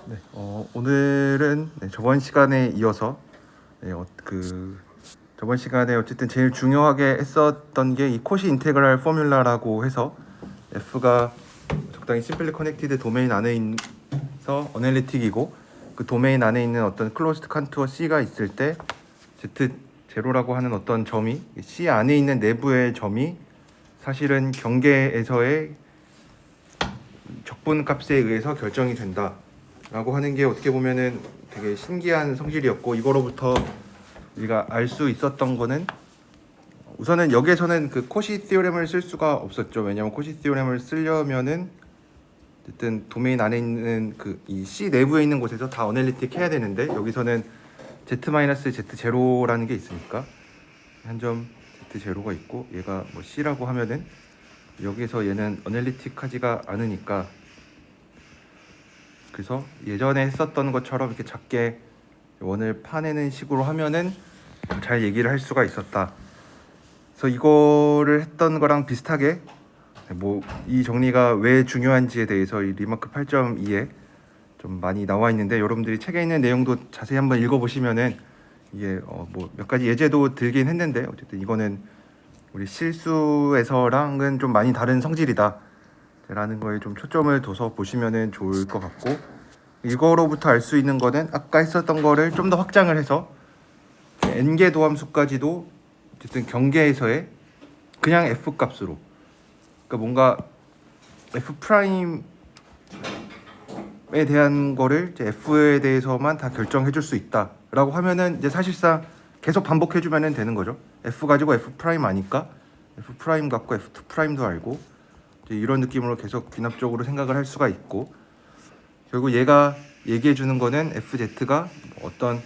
네, 오늘은 저번 시간에 이어서 저번 시간에 어쨌든 제일 중요하게 했었던 게 이 코시 인테그랄 포뮬라라고 해서 F가 적당히 심플리 커넥티드 도메인 안에 있어 어널리틱이고 그 도메인 안에 있는 어떤 클로즈드 컨투어 C가 있을 때 Z0라고 하는 어떤 점이 C 안에 있는 내부의 점이 사실은 경계에서의 적분값에 의해서 결정이 된다 라고 하는 게 어떻게 보면은 되게 신기한 성질이었고, 이거로부터 우리가 알 수 있었던 거는 우선은 여기에서는 그 코시 티오렘을 쓸 수가 없었죠. 왜냐하면 코시 티오렘을 쓰려면은 어쨌든 도메인 안에 있는 그 이 C 내부에 있는 곳에서 다 어널리틱 해야 되는데, 여기서는 Z-Z0라는 게 있으니까 한 점 Z0가 있고 얘가 뭐 C라고 하면은 여기서 얘는 어널리틱 하지가 않으니까, 그래서 예전에 했었던 것처럼 이렇게 작게 원을 파내는 식으로 하면은 잘 얘기를 할 수가 있었다. 그래서 이거를 했던 거랑 비슷하게 뭐 이 정리가 왜 중요한지에 대해서 이 리마크 8.2에 좀 많이 나와 있는데, 여러분들이 책에 있는 내용도 자세히 한번 읽어보시면은 이게 뭐 몇 가지 예제도 들긴 했는데, 어쨌든 이거는 우리 실수에서랑은 좀 많이 다른 성질이다 라는 거에 좀 초점을 둬서 보시면은 좋을 것 같고, 이거로부터 알 수 있는 거는 아까 했었던 거를 좀 더 확장을 해서 n개 도함수까지도 어쨌든 경계에서의 그냥 f 값으로, 그러니까 뭔가 f 프라임에 대한 거를 이제 f에 대해서만 다 결정해 줄 수 있다라고 하면은 이제 사실상 계속 반복해 주면 되는 거죠. f 가지고 f 프라임 아니까 f 프라임 갖고 f2 프라임도 알고, 이런 느낌으로 계속 귀납적으로 생각을 할 수가 있고, 결국 얘가 얘기해 주는 거는 fz가 어떤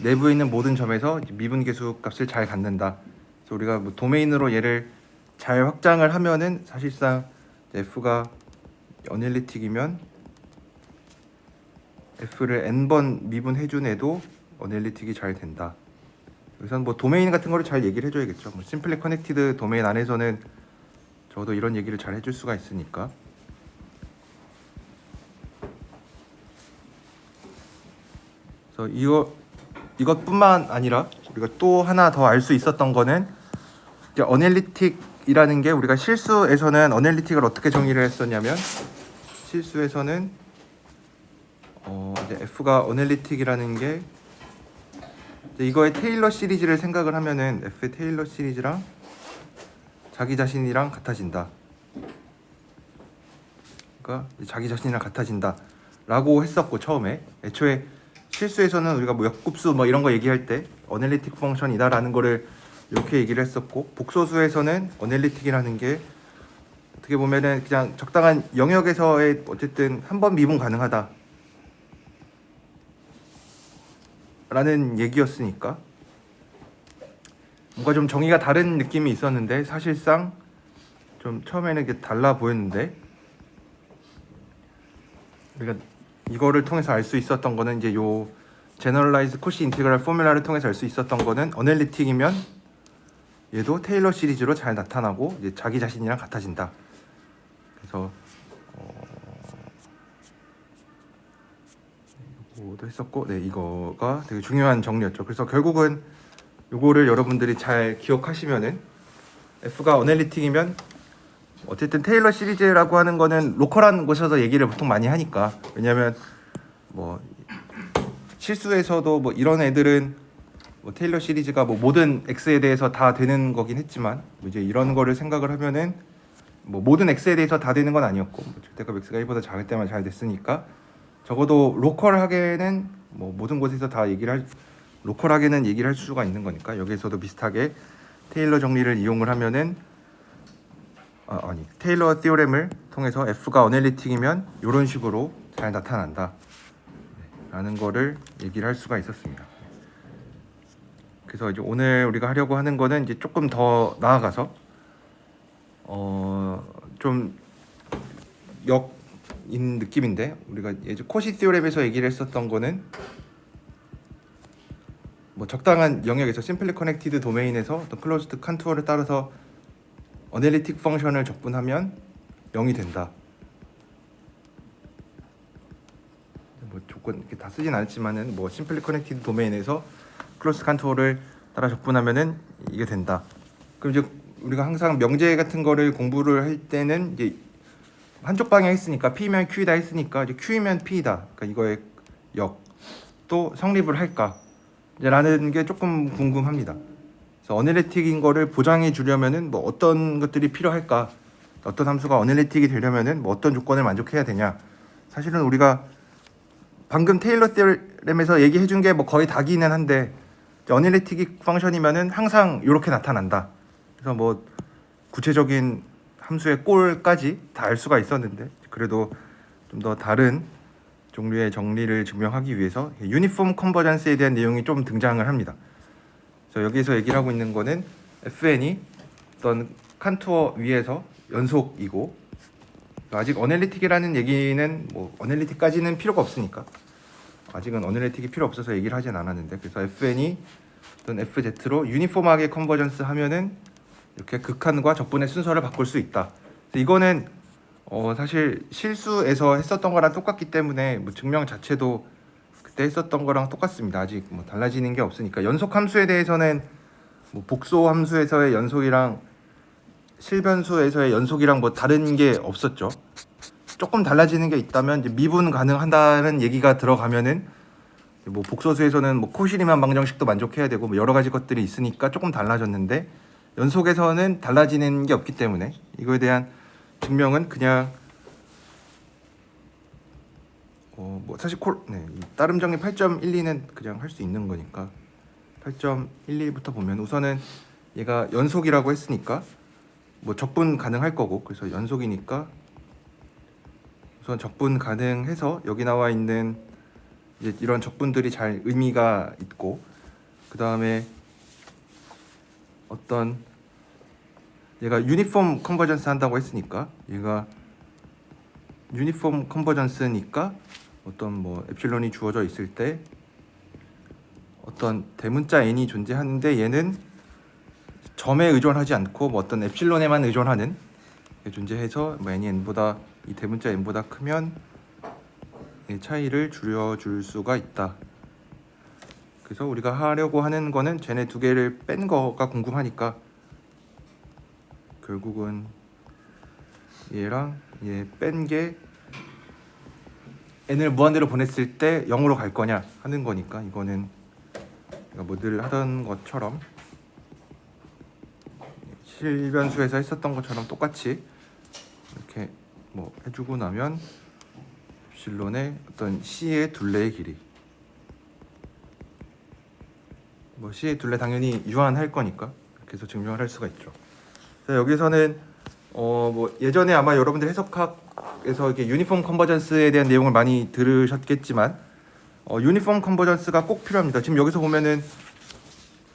내부에 있는 모든 점에서 미분계수 값을 잘 갖는다. 그래서 우리가 뭐 도메인으로 얘를 잘 확장을 하면은 사실상 f가 어널리틱이면 f를 n번 미분해 준 애도 어널리틱이 잘 된다. 여기서는 뭐 도메인 같은 거를 잘 얘기를 해줘야겠죠. 뭐 심플리 커넥티드 도메인 안에서는 적어도 이런 얘기를 잘 해줄 수가 있으니까. 그래서 이것뿐만 아니라 우리가 또 하나 더 알 수 있었던 거는, 이제 어널리틱이라는 게 우리가 실수에서는 어널리틱을 어떻게 정의를 했었냐면, 실수에서는 이제 F가 어널리틱이라는 게 이거의 테일러 시리즈를 생각을 하면은 F의 테일러 시리즈랑 자기 자신이랑 같아진다. 그러니까 자기 자신이랑 같아진다 라고 했었고, 처음에 애초에 실수에서는 우리가 뭐 역급수 뭐 이런 거 얘기할 때 어널리틱 펑션이다 라는 거를 이렇게 얘기를 했었고, 복소수에서는 어널리틱이라는 게 어떻게 보면은 그냥 적당한 영역에서의 어쨌든 한 번 미분 가능하다 라는 얘기였으니까 뭔가 좀 정의가 다른 느낌이 있었는데, 사실상 좀 처음에는 이게 달라 보였는데, 우리가 이거를 통해서 알 수 있었던 거는 이제 요 제너럴라이즈 코시 인티그랄 포뮬라를 통해서 알 수 있었던 거는, 어널리틱이면 얘도 테일러 시리즈로 잘 나타나고 이제 자기 자신이랑 같아진다. 그래서 이거도 했었고, 네, 이거가 되게 중요한 정리였죠. 그래서 결국은 요거를 여러분들이 잘 기억하시면은, F가 어널리틱이면 어쨌든 테일러 시리즈라고 하는 거는 로컬한 곳에서 얘기를 보통 많이 하니까, 왜냐면 뭐 실수에서도 뭐 이런 애들은 뭐 테일러 시리즈가 뭐 모든 x에 대해서 다 되는 거긴 했지만, 이제 이런 거를 생각을 하면은 뭐 모든 x에 대해서 다 되는 건 아니었고, 뭐 절대값 x가 1보다 작을 때만 잘 됐으니까, 적어도 로컬하게는 뭐 모든 곳에서 다 로컬하게는 얘기를 할 수가 있는 거니까, 여기에서도 비슷하게 테일러 정리를 이용을 하면은 테일러 티오렘을 통해서 f가 어널리틱이면 이런 식으로 잘 나타난다 라는 거를 얘기를 할 수가 있었습니다. 그래서 이제 오늘 우리가 하려고 하는 거는 이제 조금 더 나아가서 좀 역인 느낌인데, 우리가 예전 코시 티오렘에서 얘기를 했었던 거는 뭐 적당한 영역에서 심플리 커넥티드 도메인에서 어떤 클로즈드 컨투어를 따라서 어널리틱 펑션을 적분하면 0이 된다. 뭐 조건 이렇게 다 쓰진 않았지만은 뭐 심플리 커넥티드 도메인에서 클로스 컨트롤을 따라 적분하면은 이게 된다. 그럼 이제 우리가 항상 명제 같은 거를 공부를 할 때는 이제 한쪽 방향 했으니까 P면 Q이다 했으니까 이제 Q이면 P이다. 그러니까 이거의 역도 성립을 할까? 라는 게 조금 궁금합니다. 그래서 어널리틱인 거를 보장해 주려면은 뭐 어떤 것들이 필요할까? 어떤 함수가 어널리틱이 되려면은 뭐 어떤 조건을 만족해야 되냐? 사실은 우리가 방금 테일러 테orem에서 얘기해 준 게 뭐 거의 다기는 한데 어널리틱 펑션이면은 항상 이렇게 나타난다. 그래서 뭐 구체적인 함수의 꼴까지 다 알 수가 있었는데 그래도 좀 더 다른 종류의 정리를 증명하기 위해서 유니폼 컨버전스에 대한 내용이 좀 등장을 합니다. 그래서 여기서 얘기를 하고 있는 거는 fn이 어떤 칸투어 위에서 연속이고 아직 어널리틱이라는 얘기는 뭐 어널리틱까지는 필요가 없으니까 아직은 어널리틱이 필요 없어서 얘기를 하진 않았는데 그래서 fn이 어떤 fz로 유니폼하게 컨버전스 하면은 이렇게 극한과 적분의 순서를 바꿀 수 있다. 이거는 사실 실수에서 했었던 거랑 똑같기 때문에 뭐 증명 자체도 그때 했었던 거랑 똑같습니다. 아직 뭐 달라지는 게 없으니까 연속 함수에 대해서는 뭐 복소 함수에서의 연속이랑 실변수에서의 연속이랑 뭐 다른 게 없었죠. 조금 달라지는 게 있다면 이제 미분 가능한다는 얘기가 들어가면은 뭐 복소수에서는 뭐 코시리만 방정식도 만족해야 되고 뭐 여러 가지 것들이 있으니까 조금 달라졌는데 연속에서는 달라지는 게 없기 때문에 이거에 대한 증명은 그냥 뭐 사실 따름 정리 8.12는 그냥 할 수 있는 거니까 8.12부터 보면 우선은 얘가 연속이라고 했으니까 뭐 적분 가능할 거고 그래서 연속이니까 우선 적분 가능해서 여기 나와 있는 이제 이런 적분들이 잘 의미가 있고 그 다음에 어떤 얘가 유니폼 컨버전스 한다고 했으니까 얘가 유니폼 컨버전스니까 어떤 뭐 엡실론이 주어져 있을 때 어떤 대문자 n이 존재하는데 얘는 점에 의존하지 않고 뭐 어떤 엡실론에만 의존하는 게 존재해서 뭐 n이 n보다 이 대문자 n보다 크면 이 차이를 줄여줄 수가 있다. 그래서 우리가 하려고 하는 거는 쟤네 두 개를 뺀 거가 궁금하니까 결국은 얘랑 얘 뺀 게 n을 무한대로 보냈을 때 0으로 갈 거냐 하는 거니까 이거는 뭐 늘 하던 것처럼 실변수에서 했었던 것처럼 똑같이 이렇게 뭐 해주고 나면 엡실론의 어떤 C의 둘레의 길이 뭐 C의 둘레 당연히 유한할 거니까 이렇게 해서 증명을 할 수가 있죠. 여기서는 뭐 예전에 아마 여러분들 해석학에서 이렇게 유니폼 컨버전스에 대한 내용을 많이 들으셨겠지만 유니폼 컨버전스가 꼭 필요합니다. 지금 여기서 보면은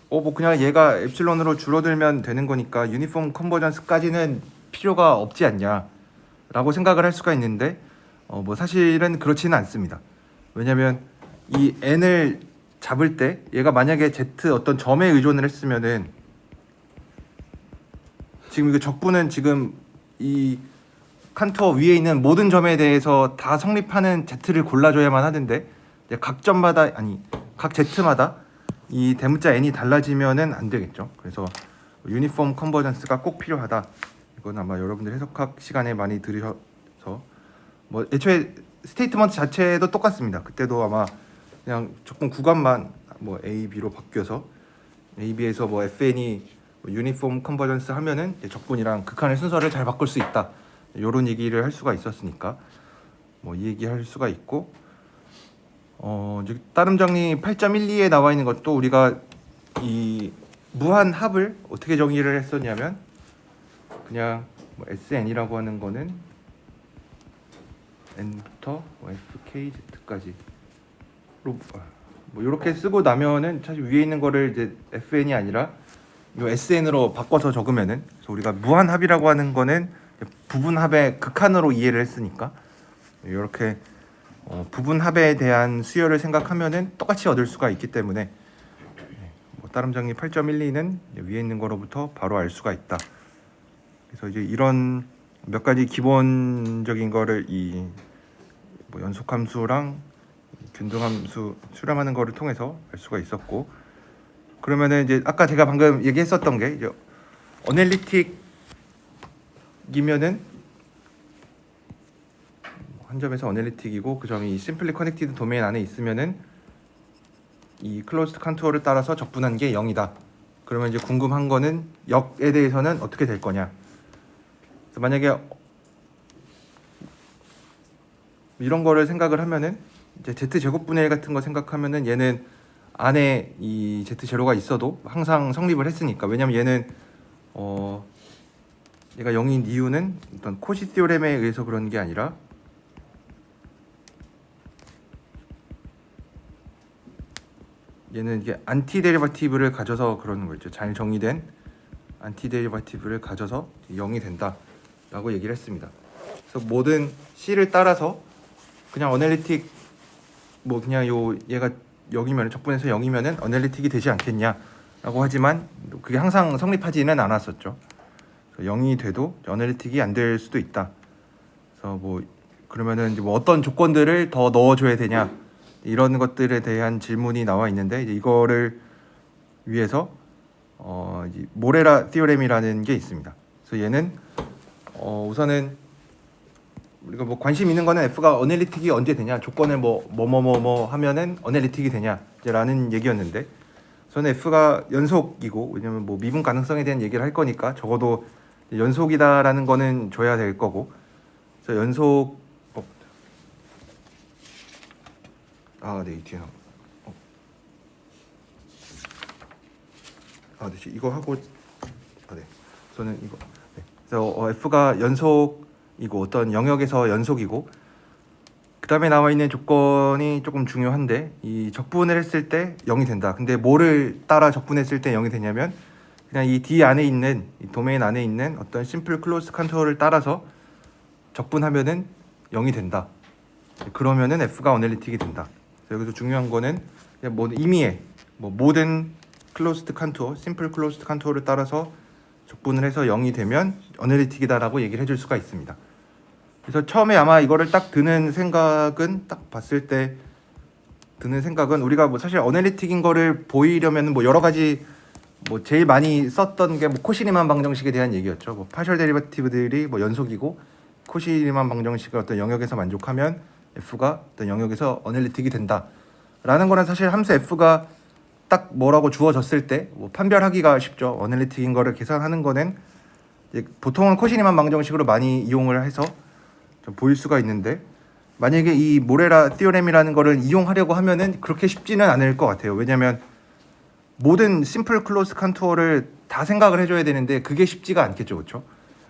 뭐 그냥 얘가 엡실론으로 줄어들면 되는 거니까 유니폼 컨버전스까지는 필요가 없지 않냐라고 생각을 할 수가 있는데 뭐 사실은 그렇지는 않습니다. 왜냐하면 이 n을 잡을 때 얘가 만약에 z 어떤 점에 의존을 했으면은 지금 이거 적분은 지금 이 칸투어 위에 있는 모든 점에 대해서 다 성립하는 z를 골라줘야만 하는데 각 점마다 각 z마다 이 대문자 n이 달라지면은 안 되겠죠. 그래서 유니폼 컨버전스가 꼭 필요하다. 이건 아마 여러분들 해석학 시간에 많이 들으셔서 뭐 애초에 스테이트먼트 자체도 똑같습니다. 그때도 아마 그냥 조금 구간만 뭐 A, B로 바뀌어서 A, B에서 뭐 FN이 유니폼 컨버전스 하면은 적분이랑 극한의 순서를 잘 바꿀 수 있다. 이런 얘기를 할 수가 있었으니까 뭐 이 얘기할 수가 있고 따름 정리 8.12에 나와 있는 것도 우리가 이 무한 합을 어떻게 정의를 했었냐면 그냥 뭐 SN이라고 하는 거는 n부터 fkz까지 뭐 이렇게 쓰고 나면은 사실 위에 있는 거를 이제 fn이 아니라 이 sn으로 바꿔서 적으면은 그래서 우리가 무한합이라고 하는 거는 부분합의 극한으로 이해를 했으니까 이렇게 부분합에 대한 수열을 생각하면은 똑같이 얻을 수가 있기 때문에 뭐 따름 정리 8.12는 위에 있는 거로부터 바로 알 수가 있다. 그래서 이제 이런 몇 가지 기본적인 거를 이 뭐 연속함수랑 균등함수 수렴하는 거를 통해서 알 수가 있었고, 그러면은 이제 아까 제가 방금 얘기했었던 게 이제 어널리틱이면은 한 점에서 어널리틱이고 그 점이 심플리 커넥티드 도메인 안에 있으면은 이 클로즈드 컨투어를 따라서 적분한 게 0이다. 그러면 이제 궁금한 거는 역에 대해서는 어떻게 될 거냐. 그래서 만약에 이런 거를 생각을 하면은 이제 z 제곱분의 1 같은 거 생각하면은 얘는 안에 이 z 제로가 있어도 항상 성립을 했으니까. 왜냐면 얘는 얘가 0인 이유는 어떤 코시 티오렘에 의해서 그런 게 아니라 얘는 이게 안티 데리바티브를 가져서 그러는 거죠. 잘 정의된 안티 데리바티브를 가져서 0이 된다라고 얘기를 했습니다. 그래서 모든 C를 따라서 그냥 어널리틱 뭐 그냥 얘가 0이면 적분해서 0이면은 어널리틱이 되지 않겠냐라고 하지만 그게 항상 성립하지는 않았었죠. 0이 돼도 어널리틱이 안 될 수도 있다. 그래서 뭐 그러면은 이제 뭐 어떤 조건들을 더 넣어줘야 되냐 이런 것들에 대한 질문이 나와 있는데 이제 이거를 위해서 이제 모레라 티오렘이라는 게 있습니다. 그래서 얘는 우선은 우리가 뭐 관심 있는 거는 F가 어널리틱이 언제 되냐, 조건을 뭐 하면은 어널리틱이 되냐라는 얘기였는데, 저는 F가 연속이고, 왜냐면 뭐 미분 가능성에 대한 얘기를 할 거니까 적어도 연속이다라는 거는 줘야 될 거고, 그래서 연속 네, 이 뒤에 네, 이거 하고 네, 저는 이거 네. 그래서 F가 연속이고 어떤 영역에서 연속이고, 그 다음에 나와 있는 조건이 조금 중요한데, 이 적분을 했을 때 0이 된다. 근데 뭐를 따라 적분했을 때 0이 되냐면 그냥 이 D 안에 있는 이 도메인 안에 있는 어떤 심플 클로즈 컨트롤을 따라서 적분하면은 0이 된다. 그러면은 F가 어널리틱이 된다. 여기서 중요한 거는 뭐 임의의 모든 클로즈드 컨투어, 심플 클로즈드 컨투어를 따라서 적분을 해서 0이 되면 어널리틱이다라고 얘기를 해줄 수가 있습니다. 그래서 처음에 아마 이거를 딱 드는 생각은, 딱 봤을 때 드는 생각은, 우리가 뭐 사실 어널리틱인 거를 보이려면 뭐 여러 가지 뭐 제일 많이 썼던 게 뭐 코시-리만 방정식에 대한 얘기였죠. 뭐 파셜 데리바티브들이 뭐 연속이고 코시-리만 방정식을 어떤 영역에서 만족하면 F가 어떤 영역에서 어널리틱이 된다라는 거는 사실 함수 F가 딱 뭐라고 주어졌을 때 뭐 판별하기가 쉽죠. 어널리틱인 거를 계산하는 거는 이제 보통은 코시-리만 방정식으로 많이 이용을 해서 좀 보일 수가 있는데, 만약에 이 모레라 티오렘이라는 거를 이용하려고 하면은 그렇게 쉽지는 않을 것 같아요. 왜냐하면 모든 심플 클로즈 컨투어를 다 생각을 해줘야 되는데 그게 쉽지가 않겠죠, 그렇죠?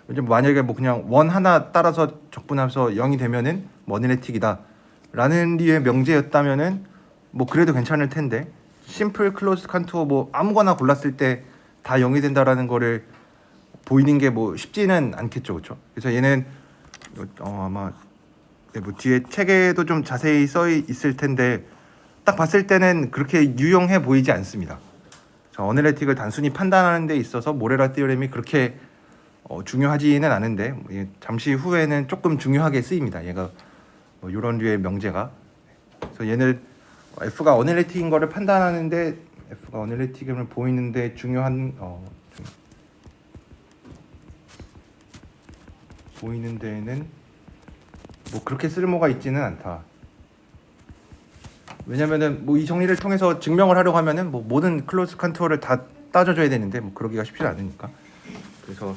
왜냐면 만약에 뭐 그냥 원 하나 따라서 적분하면서 0이 되면은 뭐 어널리틱이다라는 류의 명제였다면은 뭐 그래도 괜찮을 텐데, 심플 클로즈 컨투어 뭐 아무거나 골랐을 때 다 0이 된다라는 거를 보이는 게 뭐 쉽지는 않겠죠, 그렇죠? 그래서 얘는 아마 뭐 뒤에 책에도 좀 자세히 써 있을 텐데 딱 봤을 때는 그렇게 유용해 보이지 않습니다. 어널리틱을 단순히 판단하는 데 있어서 모레라 티오렘이 그렇게 중요하지는 않은데 잠시 후에는 조금 중요하게 쓰입니다. 얘가 뭐 이런 류의 명제가. 그래서 얘는 F가 어널리틱인 거를 판단하는데, F가 어널리틱임을 보이는데 중요한 보이는 데에는 뭐 그렇게 쓸모가 있지는 않다. 왜냐면은 뭐 이 정리를 통해서 증명을 하려고 하면은 뭐 모든 클로즈 컨투어를 다 따져줘야 되는데 뭐 그러기가 쉽지 않으니까. 그래서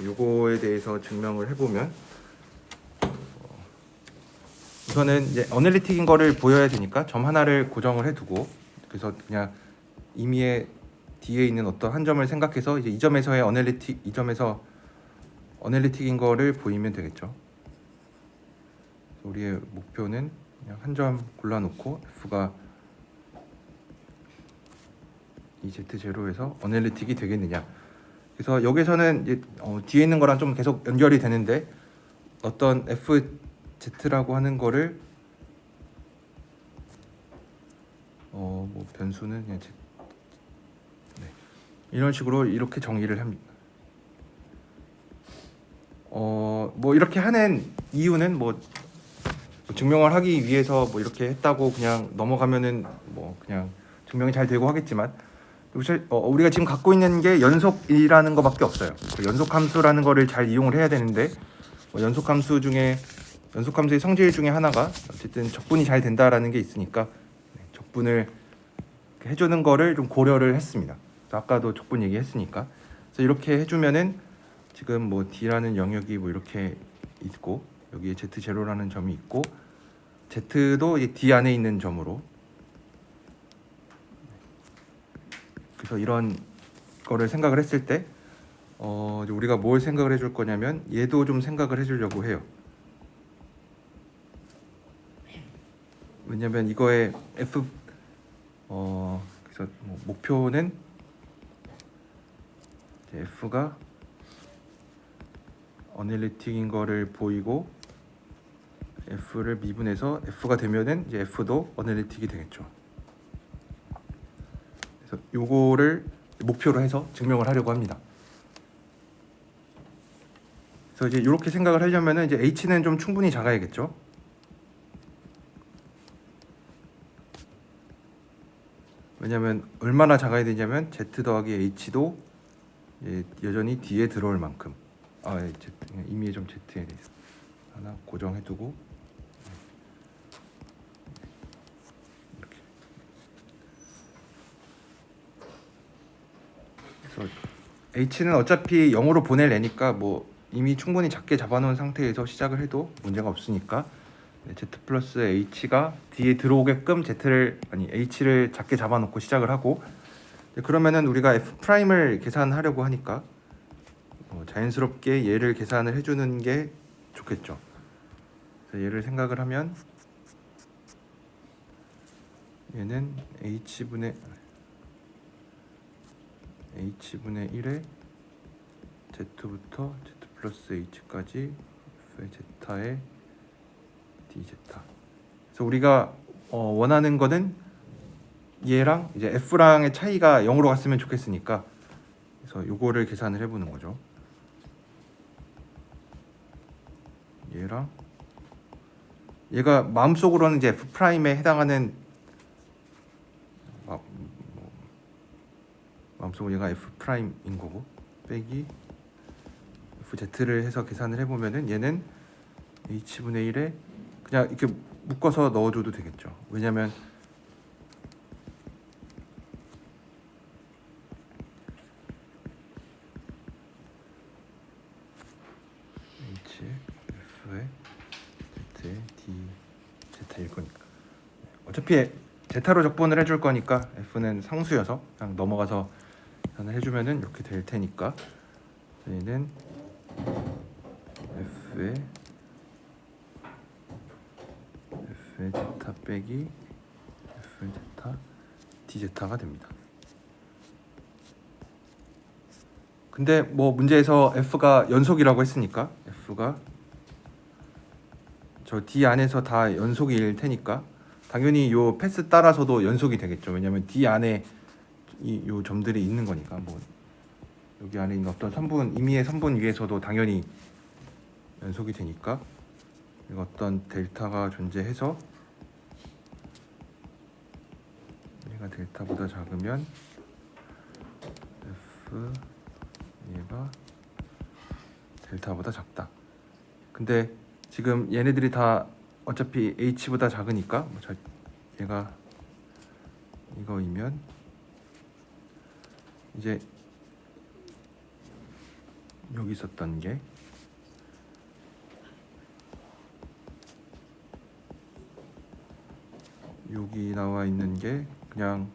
요거에 대해서 증명을 해보면 우선은 이제 어널리틱인 거를 보여야 되니까 점 하나를 고정을 해두고, 그래서 그냥 임의의 뒤에 있는 어떤 한 점을 생각해서 이제 이 점에서의 이 점에서 어널리틱인 거를 보이면 되겠죠. 우리의 목표는 그냥 한 점 골라놓고 F가 이 Z0에서 어널리틱이 되겠느냐. 그래서 여기서는 이제 뒤에 있는 거랑 좀 계속 연결이 되는데, 어떤 FZ라고 하는 거를 뭐 변수는 그냥 네. 이런 식으로 이렇게 정의를 합니다. 뭐 이렇게 하는 이유는 뭐 증명을 하기 위해서 뭐 이렇게 했다고 그냥 넘어가면은 뭐 그냥 증명이 잘 되고 하겠지만 우리가 지금 갖고 있는 게 연속이라는 것밖에 없어요. 연속 함수라는 거를 잘 이용을 해야 되는데 연속 함수 중에 연속 함수의 성질 중에 하나가 어쨌든 적분이 잘 된다라는 게 있으니까 적분을 해주는 거를 좀 고려를 했습니다. 아까도 적분 얘기했으니까 그래서 이렇게 해주면은 지금 뭐 D라는 영역이 뭐 이렇게 있고 여기에 Z0라는 점이 있고 Z도 이제 D 안에 있는 점으로 그래서 이런 거를 생각을 했을 때 이제 우리가 뭘 생각을 해줄 거냐면 얘도 좀 생각을 해주려고 해요. 왜냐면 이거의 F 그래서 뭐 목표는 F가 어널리틱인 거를 보이고 F를 미분해서 F가 되면은 이제 F도 어널리틱이 되겠죠. 그래서 요거를 목표로 해서 증명을 하려고 합니다. 그래서 이제 이렇게 생각을 하려면은 이제 H는 좀 충분히 작아야겠죠. 왜냐면 얼마나 작아야 되냐면 Z 더하기 H도 여전히 D에 들어올 만큼 이미 좀 Z에 대해서 하나 고정해두고 이렇게. 그래서 H는 어차피 0으로 보낼 애니까 뭐 이미 충분히 작게 잡아놓은 상태에서 시작을 해도 문제가 없으니까 Z 플러스 H가 D에 들어오게끔 H를 작게 잡아놓고 시작을 하고 그러면은 우리가 F 프라임을 계산하려고 하니까 자연스럽게 얘를 계산을 해주는 게 좋겠죠. 그래서 얘를 생각을 하면 얘는 H분의 1에 Z부터 Z 플러스 H까지 F의 Z에 DZ. 그래서 우리가 원하는 거는 얘랑 이제 F랑의 차이가 0으로 갔으면 좋겠으니까 그래서 요거를 계산을 해보는 거죠. 얘랑 얘가 마음속으로는 이제 F 프라임에 해당하는 마음속으로 얘가 F 프라임인 거고 빼기 FZ를 해서 계산을 해보면은 얘는 H분의 1에 그냥 이렇게 묶어서 넣어줘도 되겠죠. 왜냐면 H, F에 Z에 D, Z일 거니까 어차피 제타로 적분을 해줄 거니까 F는 상수여서 그냥 넘어가서 계산을 해주면은 이렇게 될 테니까 얘는 F의 제타 빼기 F의 제타 D제타가 됩니다. 근데 뭐 문제에서 F가 연속이라고 했으니까 F가 저 D 안에서 다 연속일 테니까 당연히 요 패스 따라서도 연속이 되겠죠. 왜냐면 D 안에 요 점들이 있는 거니까 뭐 여기 안에 있는 어떤 선분 임의의 선분 위에서도 당연히 연속이 되니까 이거 어떤 델타가 존재해서 얘가 델타보다 작으면 F 얘가 델타보다 작다. 근데 지금 얘네들이 다 어차피 H보다 작으니까 얘가 이거이면 이제 여기 있었던 게 여기 나와 있는 게 그냥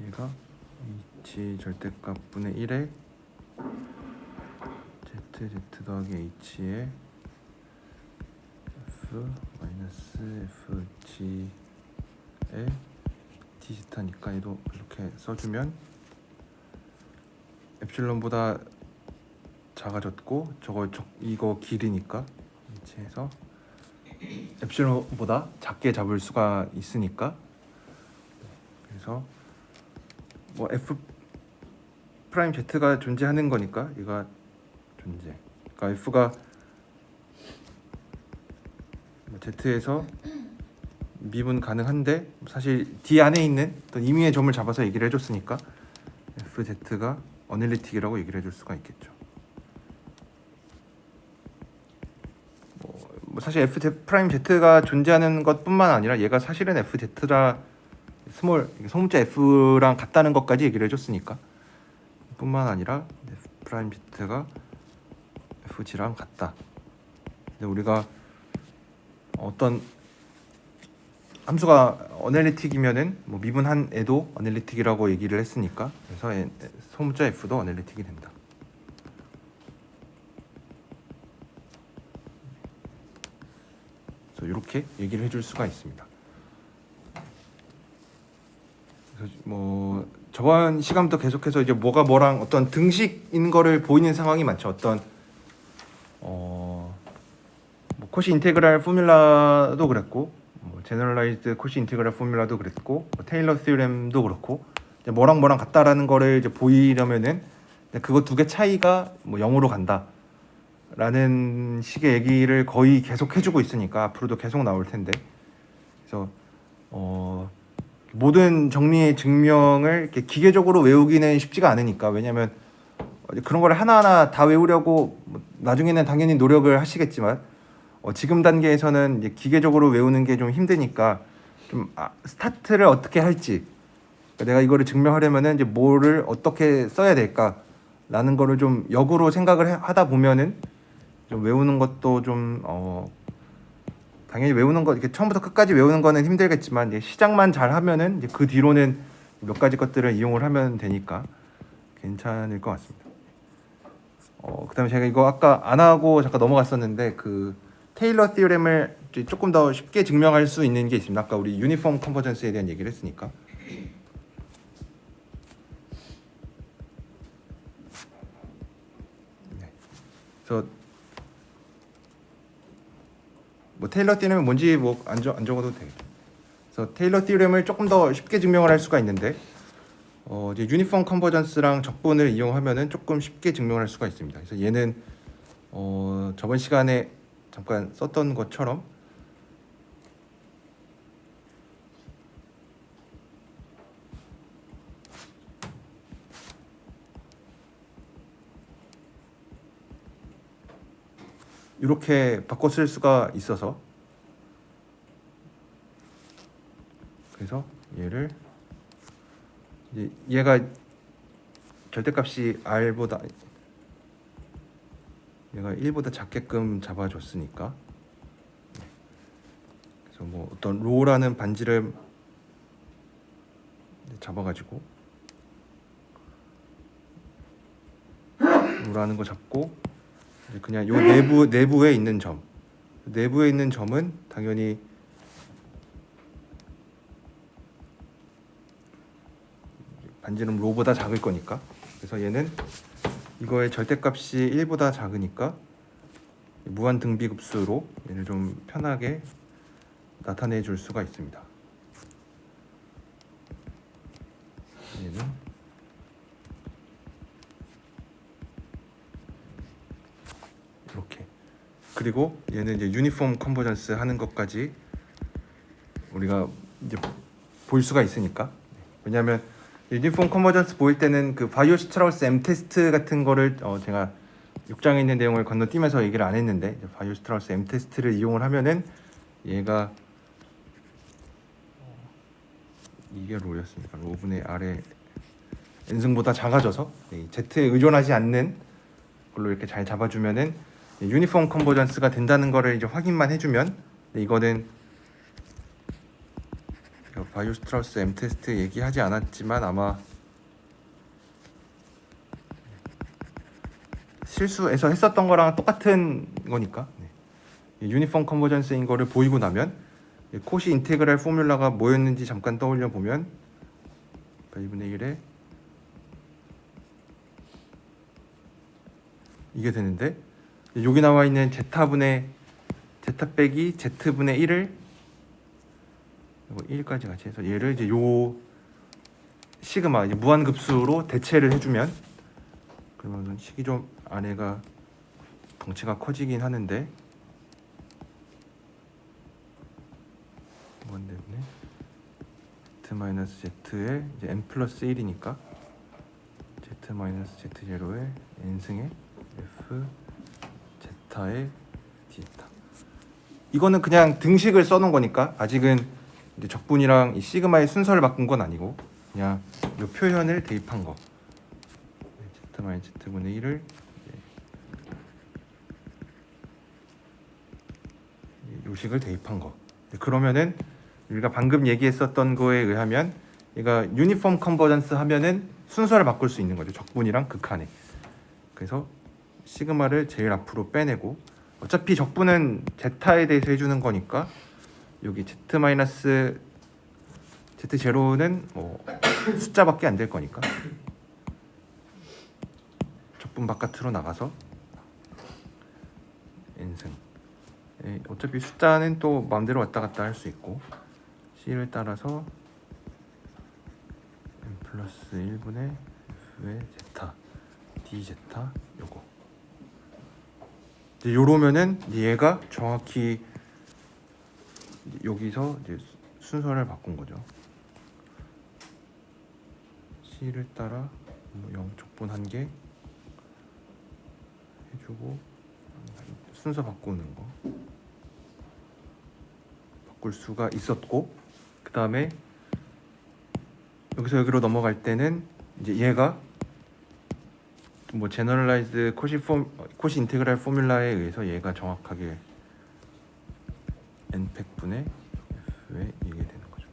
얘가 H 절대값분의 1에 Z 더하기 H에 F 마이너스 FG에 D제타니까 얘도 이렇게 써주면 엡실론보다 작아졌고 이거 길이니까 이렇게 해서 엡실론보다 작게 잡을 수가 있으니까 그래서 뭐 F 프라임 Z가 존재하는 거니까 얘가 존재 그러니까 F가 Z에서 미분 가능한데 사실 D 안에 있는 어떤 임의의 점을 잡아서 얘기를 해줬으니까 FZ가 어널리틱이라고 얘기를 해줄 수가 있겠죠. 뭐 사실 F 프라임 Z가 존재하는 것뿐만 아니라 얘가 사실은 FZ라 스몰 소문자 F랑 같다는 것까지 얘기를 해줬으니까 뿐만 아니라 F 프라임 Z가 FG랑 같다. 근데 우리가 어떤 함수가 어널리틱이면은 뭐 미분한 애도 어널리틱이라고 얘기를 했으니까 그래서 소문자 F도 어널리틱이 된다. 그래서 이렇게 얘기를 해줄 수가 있습니다. 그래서 뭐 저번 시간부터 계속해서 이제 뭐가 뭐랑 어떤 등식인 거를 보이는 상황이 많죠. 어떤 뭐 코시 인테그랄 포뮬라도 그랬고 뭐 제너럴라이즈드 코시 인테그랄 포뮬라도 그랬고 뭐 테일러 시오렘도 그렇고 이제 뭐랑 뭐랑 같다라는 거를 이제 보이려면은 그거 두 개 차이가 뭐 0으로 간다라는 식의 얘기를 거의 계속 해주고 있으니까 앞으로도 계속 나올 텐데 그래서 모든 정리의 증명을 이렇게 기계적으로 외우기는 쉽지가 않으니까 왜냐하면 그런 걸 하나하나 다 외우려고 나중에는 당연히 노력을 하시겠지만 지금 단계에서는 이제 기계적으로 외우는 게 좀 힘드니까 좀 스타트를 어떻게 할지 그러니까 내가 이거를 증명하려면은 이제 뭐를 어떻게 써야 될까라는 거를 좀 역으로 생각을 하다 보면은 좀 외우는 것도 좀 당연히 외우는 거 이렇게 처음부터 끝까지 외우는 거는 힘들겠지만 이제 시작만 잘 하면은 이제 그 뒤로는 몇 가지 것들을 이용을 하면 되니까 괜찮을 것 같습니다. 그다음에 제가 이거 아까 안 하고 잠깐 넘어갔었는데 그 테일러 티오렘을 조금 더 쉽게 증명할 수 있는 게 있습니다. 아까 우리 유니폼 컨버전스에 대한 얘기를 했으니까. 네. 그래서 뭐 테일러 티오렘이 뭔지 뭐 안 적어도 되겠죠. 그래서 테일러 티오렘을 조금 더 쉽게 증명을 할 수가 있는데 이제 유니폼 컨버전스랑 적분을 이용하면은 조금 쉽게 증명을 할 수가 있습니다. 그래서 얘는 저번 시간에 잠깐 썼던 것처럼 이렇게 바꿔 쓸 수가 있어서 그래서 얘를 이제 얘가 절대값이 r보다 얘가 1보다 작게끔 잡아줬으니까 그래서 뭐 어떤 로라는 반지를 잡아가지고 로라는 거 잡고 이제 그냥 요 내부에 있는 점 내부에 있는 점은 당연히 반지름 로보다 작을 거니까 그래서 얘는 이거의 절대값이 1보다 작으니까 무한 등비급수로 얘를 좀 편하게 나타내 줄 수가 있습니다. 얘는 이렇게 그리고 얘는 이제 유니폼 컨버전스 하는 것까지 우리가 이제 볼 수가 있으니까 왜냐하면 유니폼 컨버전스 보일 때는 그 바이오-스트라우스 M 테스트 같은 거를 제가 6장에 있는 내용을 건너뛰면서 얘기를 안 했는데 바이오-스트라우스 M 테스트를 이용을 하면은 얘가 이게 로였습니까? 로분의 R의 n승보다 작아져서 Z에 의존하지 않는 걸로 이렇게 잘 잡아주면은 유니폼 컨버전스가 된다는 거를 이제 확인만 해주면 이거는 바이오-스트라우스 M 테스트 얘기하지 않았지만 아마 실수해서 했었던 거랑 똑같은 거니까 유니폼 컨버전스인 거를 보이고 나면 코시 인테그랄 포뮬라가 뭐였는지 잠깐 떠올려 보면 2분의 1에 이게 되는데 여기 나와 있는 제타 빼기 z분의 1을 1까지 같이 해서 얘를 이제 요 시그마 이제 무한급수로 대체를 해주면 그러면 식이 좀 안에가 덩치가 커지긴 하는데 이건 때문에 z-z에 이제 n 플러스 1이니까 z-z0에 n승의 f z의 d제타. 이거는 그냥 등식을 써놓은 거니까 아직은 이제 적분이랑 이 시그마의 순서를 바꾼 건 아니고 그냥 이 표현을 대입한 거. z-z분의 1을 요식을 대입한 거. 그러면은 우리가 방금 얘기했었던 거에 의하면 얘가 유니폼 컨버전스 하면은 순서를 바꿀 수 있는 거죠. 적분이랑 극한에. 그래서 시그마를 제일 앞으로 빼내고 어차피 적분은 제타에 대해서 해주는 거니까 여기 z-z0는 뭐 숫자밖에 안 될 거니까 적분 바깥으로 나가서 n승. 어차피 숫자는 또 마음대로 왔다 갔다 할 수 있고 C를 따라서 n 플러스 1분의 f의 제타 d 제타 요거. 요러면은 얘가 정확히 여기서 이제 순서를 바꾼 거죠. C를 따라 0 적분 1개 해주고 순서 바꾸는 거 바꿀 수가 있었고, 그 다음에 여기서 여기로 넘어갈 때는 이제 얘가 뭐 제너럴라이즈 코시 인테그랄 포뮬라에 의해서 얘가 정확하게 n팩분의 f에 이게 되는 거죠.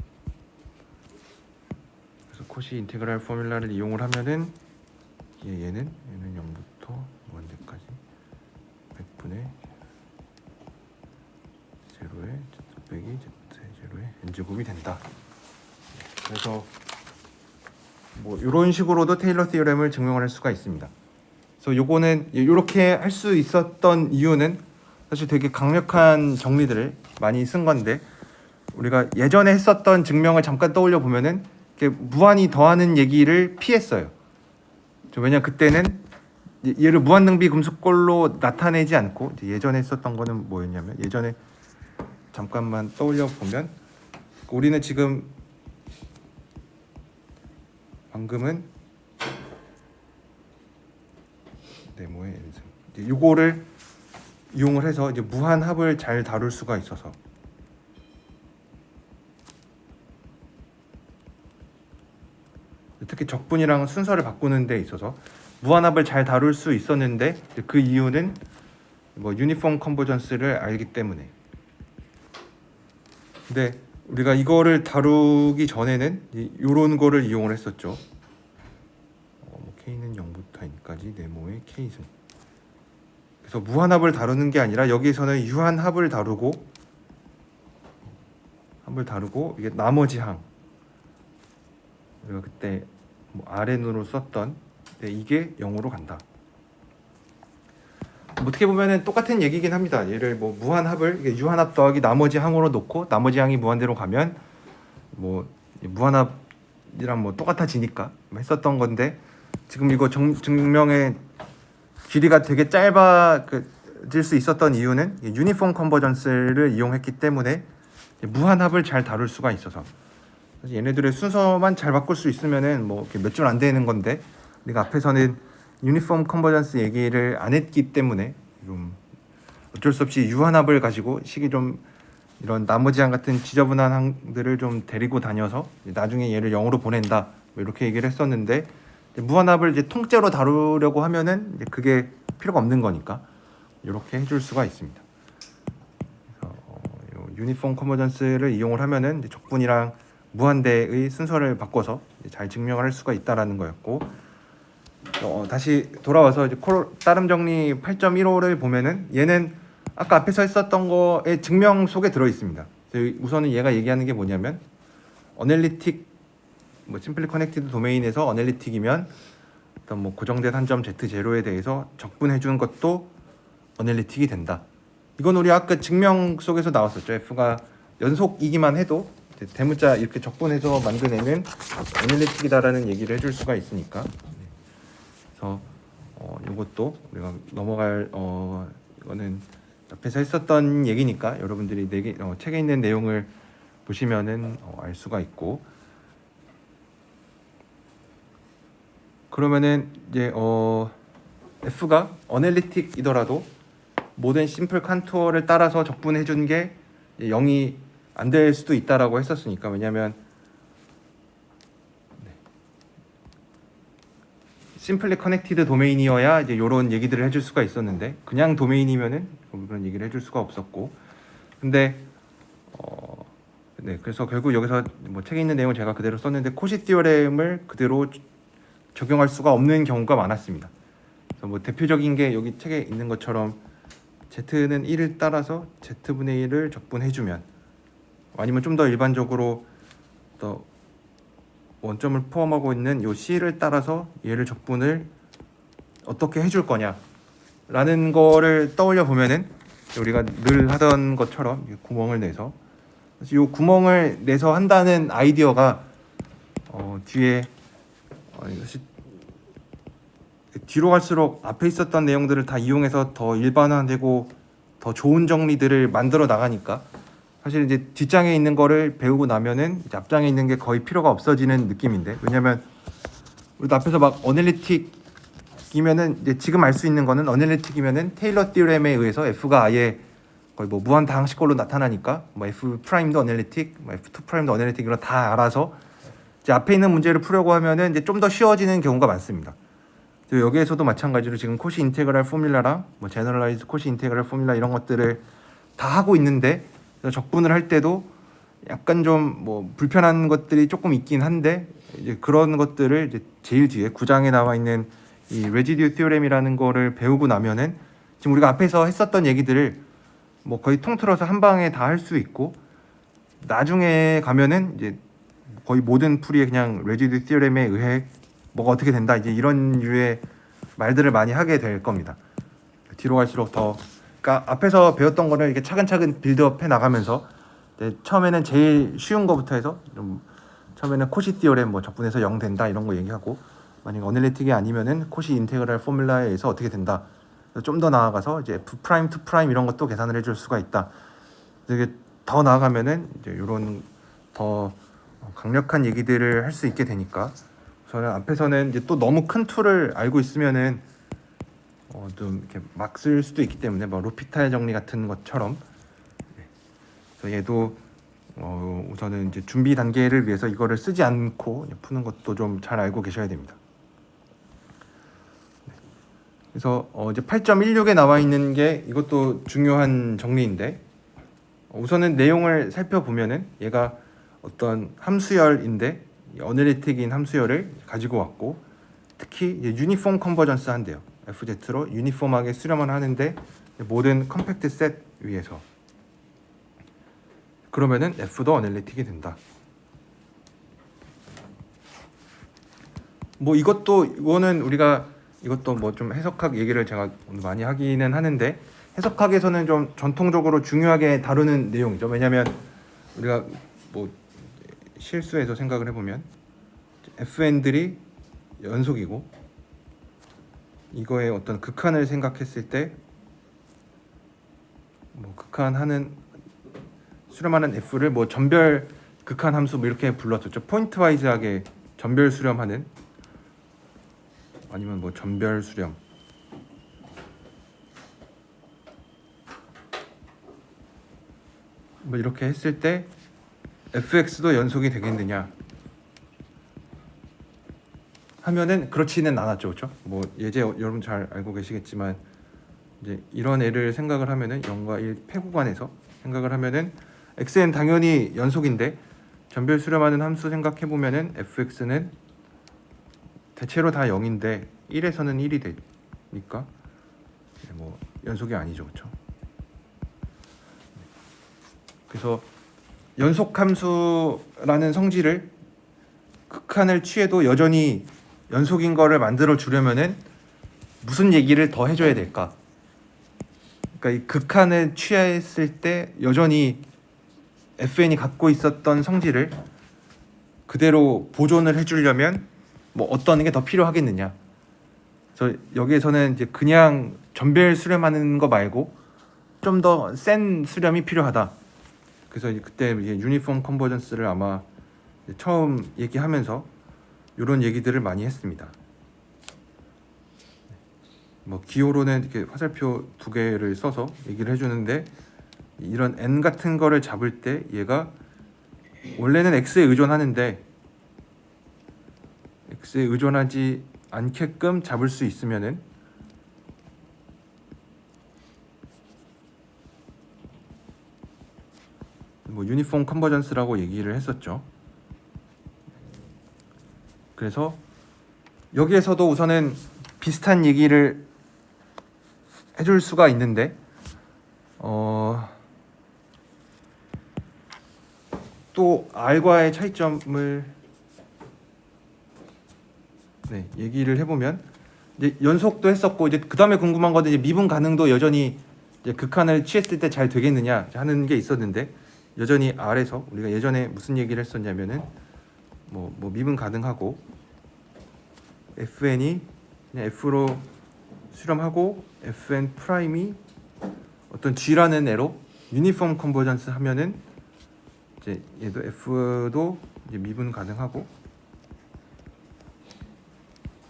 그래서 코시 인테그랄 포뮬라를 이용을 하면은 얘는 0부터 무한대까지 100분의 0에 z 빼기 z0의 n제곱이 된다. 그래서 뭐 이런 식으로도 테일러 티어렘을 증명을 할 수가 있습니다. 그래서 요거는 이렇게 할 수 있었던 이유는 사실 되게 강력한 정리들을 많이 쓴 건데, 우리가 예전에 했었던 증명을 잠깐 떠올려 보면은 무한히 더하는 얘기를 피했어요. 왜냐 그때는 얘를 무한능비 금수꼴로 나타내지 않고 예전에 했었던 거는 뭐였냐면, 예전에 잠깐만 떠올려 보면 우리는 지금 방금은 네모의 n승 요거를 이용을 해서 이제 무한합을 잘 다룰 수가 있어서 특히 적분이랑 순서를 바꾸는 데 있어서 무한합을 잘 다룰 수 있었는데, 그 이유는 뭐 유니폼 컨버전스를 알기 때문에. 근데 우리가 이거를 다루기 전에는 이런 거를 이용을 했었죠. K는 0부터 n까지 네모의 K승. 그래서 무한합을 다루는 게 아니라 여기서는 유한합을 다루고 이게 나머지 항, 우리가 그때 뭐 RN으로 썼던 이게 0으로 간다. 어떻게 보면은 똑같은 얘기긴 합니다. 얘를 뭐 무한합을 유한합 더하기 나머지 항으로 놓고 나머지 항이 무한대로 가면 뭐 무한합이랑 뭐 똑같아지니까 했었던 건데, 지금 이거 증명의 길이가 되게 짧아질 수 있었던 이유는 유니폼 컨버전스를 이용했기 때문에 무한합을 잘 다룰 수가 있어서. 얘네들의 순서만 잘 바꿀 수 있으면은 뭐 몇 줄 안 되는 건데, 내가 앞에서는 유니폼 컨버전스 얘기를 안 했기 때문에 좀 어쩔 수 없이 유한합을 가지고 식이 좀 이런 나머지 항 같은 지저분한 항들을 좀 데리고 다녀서 나중에 얘를 0으로 보낸다 뭐 이렇게 얘기를 했었는데, 무한합을 이제 통째로 다루려고 하면은 이제 그게 필요가 없는 거니까 이렇게 해줄 수가 있습니다. 그래서 유니폼 컨버전스를 이용을 하면은 이제 적분이랑 무한대의 순서를 바꿔서 잘 증명을 할 수가 있다라는 거였고, 다시 돌아와서 이제 따름 정리 8.15를 보면은 얘는 아까 앞에서 했었던 거의 증명 속에 들어 있습니다. 우선은 얘가 얘기하는 게 뭐냐면, 어널리틱 뭐 심플리 커넥티드 도메인에서 어널리틱이면 어떤 뭐 고정된 한 점 Z0에 대해서 적분해 주는 것도 어널리틱이 된다. 이건 우리 아까 증명 속에서 나왔었죠. F가 연속이기만 해도 대문자 이렇게 적분해서 만드내는 어널리틱이다라는 얘기를 해줄 수가 있으니까. 그래서 이것도 우리가 넘어갈 이거는 앞에서 했었던 얘기니까 여러분들이 책에 있는 내용을 보시면은 알 수가 있고, 그러면은 이제 F가 어널리틱이더라도 모든 심플 컨투어를 따라서 적분해 준 게 0이 안 될 수도 있다라고 했었으니까, 왜냐면 심플리 커넥티드 도메인이어야 이제 이런 얘기들을 해줄 수가 있었는데, 그냥 도메인이면은 그런 얘기를 해줄 수가 없었고, 근데 네, 그래서 결국 여기서 뭐 책에 있는 내용을 제가 그대로 썼는데 코시 티오렘을 그대로 적용할 수가 없는 경우가 많았습니다. 그래서 뭐 대표적인 게 여기 책에 있는 것처럼 Z는 1을 따라서 Z분의 1을 적분해주면, 아니면 좀 더 일반적으로 더 원점을 포함하고 있는 요 C를 따라서 얘를 적분을 어떻게 해줄 거냐 라는 거를 떠올려 보면은 우리가 늘 하던 것처럼 구멍을 내서, 이 구멍을 내서 한다는 아이디어가 뒤에 뒤로 갈수록 앞에 있었던 내용들을 다 이용해서 더 일반화되고 더 좋은 정리들을 만들어 나가니까, 사실 이제 뒷장에 있는 거를 배우고 나면은 이제 앞장에 있는 게 거의 필요가 없어지는 느낌인데, 왜냐면 우리도 앞에서 막 어널리틱이면은 이제 지금 알 수 있는 거는 어널리틱이면은 테일러 티오렘에 의해서 F가 아예 거의 뭐 무한 다항식꼴로 나타나니까 뭐 F 프라임도 어널리틱, 뭐 F2 프라임도 어널리틱, 이런 다 알아서 이제 앞에 있는 문제를 풀려고 하면은 이제 좀 더 쉬워지는 경우가 많습니다. 여기에서도 마찬가지로 지금 코시 인테그랄 포뮬라랑 뭐 제너럴라이즈 코시 인테그랄 포뮬라 이런 것들을 다 하고 있는데, 적분을 할 때도 약간 좀 뭐 불편한 것들이 조금 있긴 한데, 이제 그런 것들을 이제 제일 뒤에 9장에 나와 있는 이 레지듀 티오렘이라는 거를 배우고 나면은 지금 우리가 앞에서 했었던 얘기들을 뭐 거의 통틀어서 한 방에 다 할 수 있고, 나중에 가면은 이제 거의 모든 풀이에 그냥 레지듀 티오렘에 의해 뭐가 어떻게 된다, 이제 이런 류의 말들을 많이 하게 될 겁니다. 뒤로 갈수록 더, 그러니까 앞에서 배웠던 거를 이렇게 차근차근 빌드업 해 나가면서 처음에는 제일 쉬운 거부터 해서 좀 처음에는 코시 티오렘 뭐 적분해서 0 된다 이런 거 얘기하고, 만약 어널리틱이 아니면은 코시 인테그랄 포뮬라에 의해서 어떻게 된다, 좀 더 나아가서 이제 F 프라임, 2 프라임 이런 것도 계산을 해줄 수가 있다. 이게 더 나아가면은 이제 이런 더 강력한 얘기들을 할 수 있게 되니까, 저는 앞에서는 이제 또 너무 큰 툴을 알고 있으면은 좀 이렇게 막 쓸 수도 있기 때문에, 뭐 로피탈 정리 같은 것처럼, 그래서 얘도 우선은 이제 준비 단계를 위해서 이거를 쓰지 않고 푸는 것도 좀 잘 알고 계셔야 됩니다. 그래서 이제 8.16에 나와 있는 게 이것도 중요한 정리인데, 우선은 내용을 살펴보면은 얘가 어떤 함수열인데 어널리틱인 함수열을 가지고 왔고, 특히 유니폼 컨버전스 한대요. FZ로 유니폼하게 수렴을 하는데 모든 컴팩트 셋 위에서, 그러면은 F도 어널리틱이 된다. 뭐 이거는 우리가 이것도 뭐 좀 해석학 얘기를 제가 오늘 많이 하기는 하는데, 해석학에서는 좀 전통적으로 중요하게 다루는 내용이죠. 왜냐하면 우리가 뭐 실수해서 생각을 해보면 FN들이 연속이고, 이거의 어떤 극한을 생각했을 때 뭐 극한하는 수렴하는 F를 뭐 전별 극한 함수 뭐 이렇게 불렀었죠. 포인트 와이즈하게 전별 수렴하는, 아니면 뭐 전별 수렴, 뭐 이렇게 했을 때 fx도 연속이 되겠느냐 하면은 그렇지는 않았죠, 그렇죠? 뭐 예제 여러분 잘 알고 계시겠지만, 이제 이런 애를 생각을 하면은 0과 1 폐구간에서 생각을 하면은 x는 당연히 연속인데, 전별 수렴하는 함수 생각해 보면은 fx는 대체로 다 0인데 1에서는 1이 되니까 뭐 연속이 아니죠, 그렇죠? 그래서 연속 함수라는 성질을 극한을 취해도 여전히 연속인 거를 만들어 주려면은 무슨 얘기를 더 해줘야 될까? 그러니까 이 극한을 취했을 때 여전히 FN이 갖고 있었던 성질을 그대로 보존을 해주려면 뭐 어떤 게 더 필요하겠느냐? 그래서 여기에서는 이제 그냥 전별 수렴하는 거 말고 좀 더 센 수렴이 필요하다. 그래서 그때 유니폼 컨버전스를 아마 처음 얘기하면서 이런 얘기들을 많이 했습니다. 뭐 기호로는 이렇게 화살표 두 개를 써서 얘기를 해주는데, 이런 n 같은 거를 잡을 때 얘가 원래는 x에 의존하는데 x에 의존하지 않게끔 잡을 수 있으면은 뭐 유니폼 컨버전스라고 얘기를 했었죠. 그래서 여기에서도 우선은 비슷한 얘기를 해줄 수가 있는데 또 R과의 차이점을 얘기를 해보면, 이제 연속도 했었고, 이제 그 다음에 궁금한 거는 이제 미분 가능도 여전히 이제 극한을 취했을 때 잘 되겠느냐 하는 게 있었는데, 여전히 R에서 우리가 예전에 무슨 얘기를 했었냐면은 뭐 미분 가능하고 fn이 그냥 f로 수렴하고 fn 프라임이 어떤 g라는 애로 유니폼 컨버전스 하면은 이제 얘도 f도 이제 미분 가능하고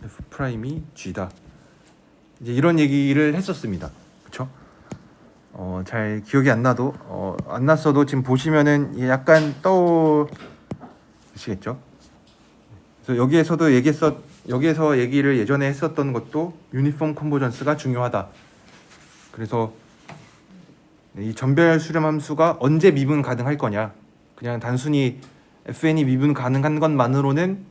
f 프라임이 g다. 이제 이런 얘기를 했었습니다. 그렇죠? 잘 기억이 안 나도 안 났어도 지금 보시면은 약간 떠오르시겠죠? 그래서 여기에서 얘기를 예전에 했었던 것도 유니폼 컨버전스가 중요하다. 그래서 이 전별 수렴 함수가 언제 미분 가능할 거냐? 그냥 단순히 fn이 미분 가능한 것만으로는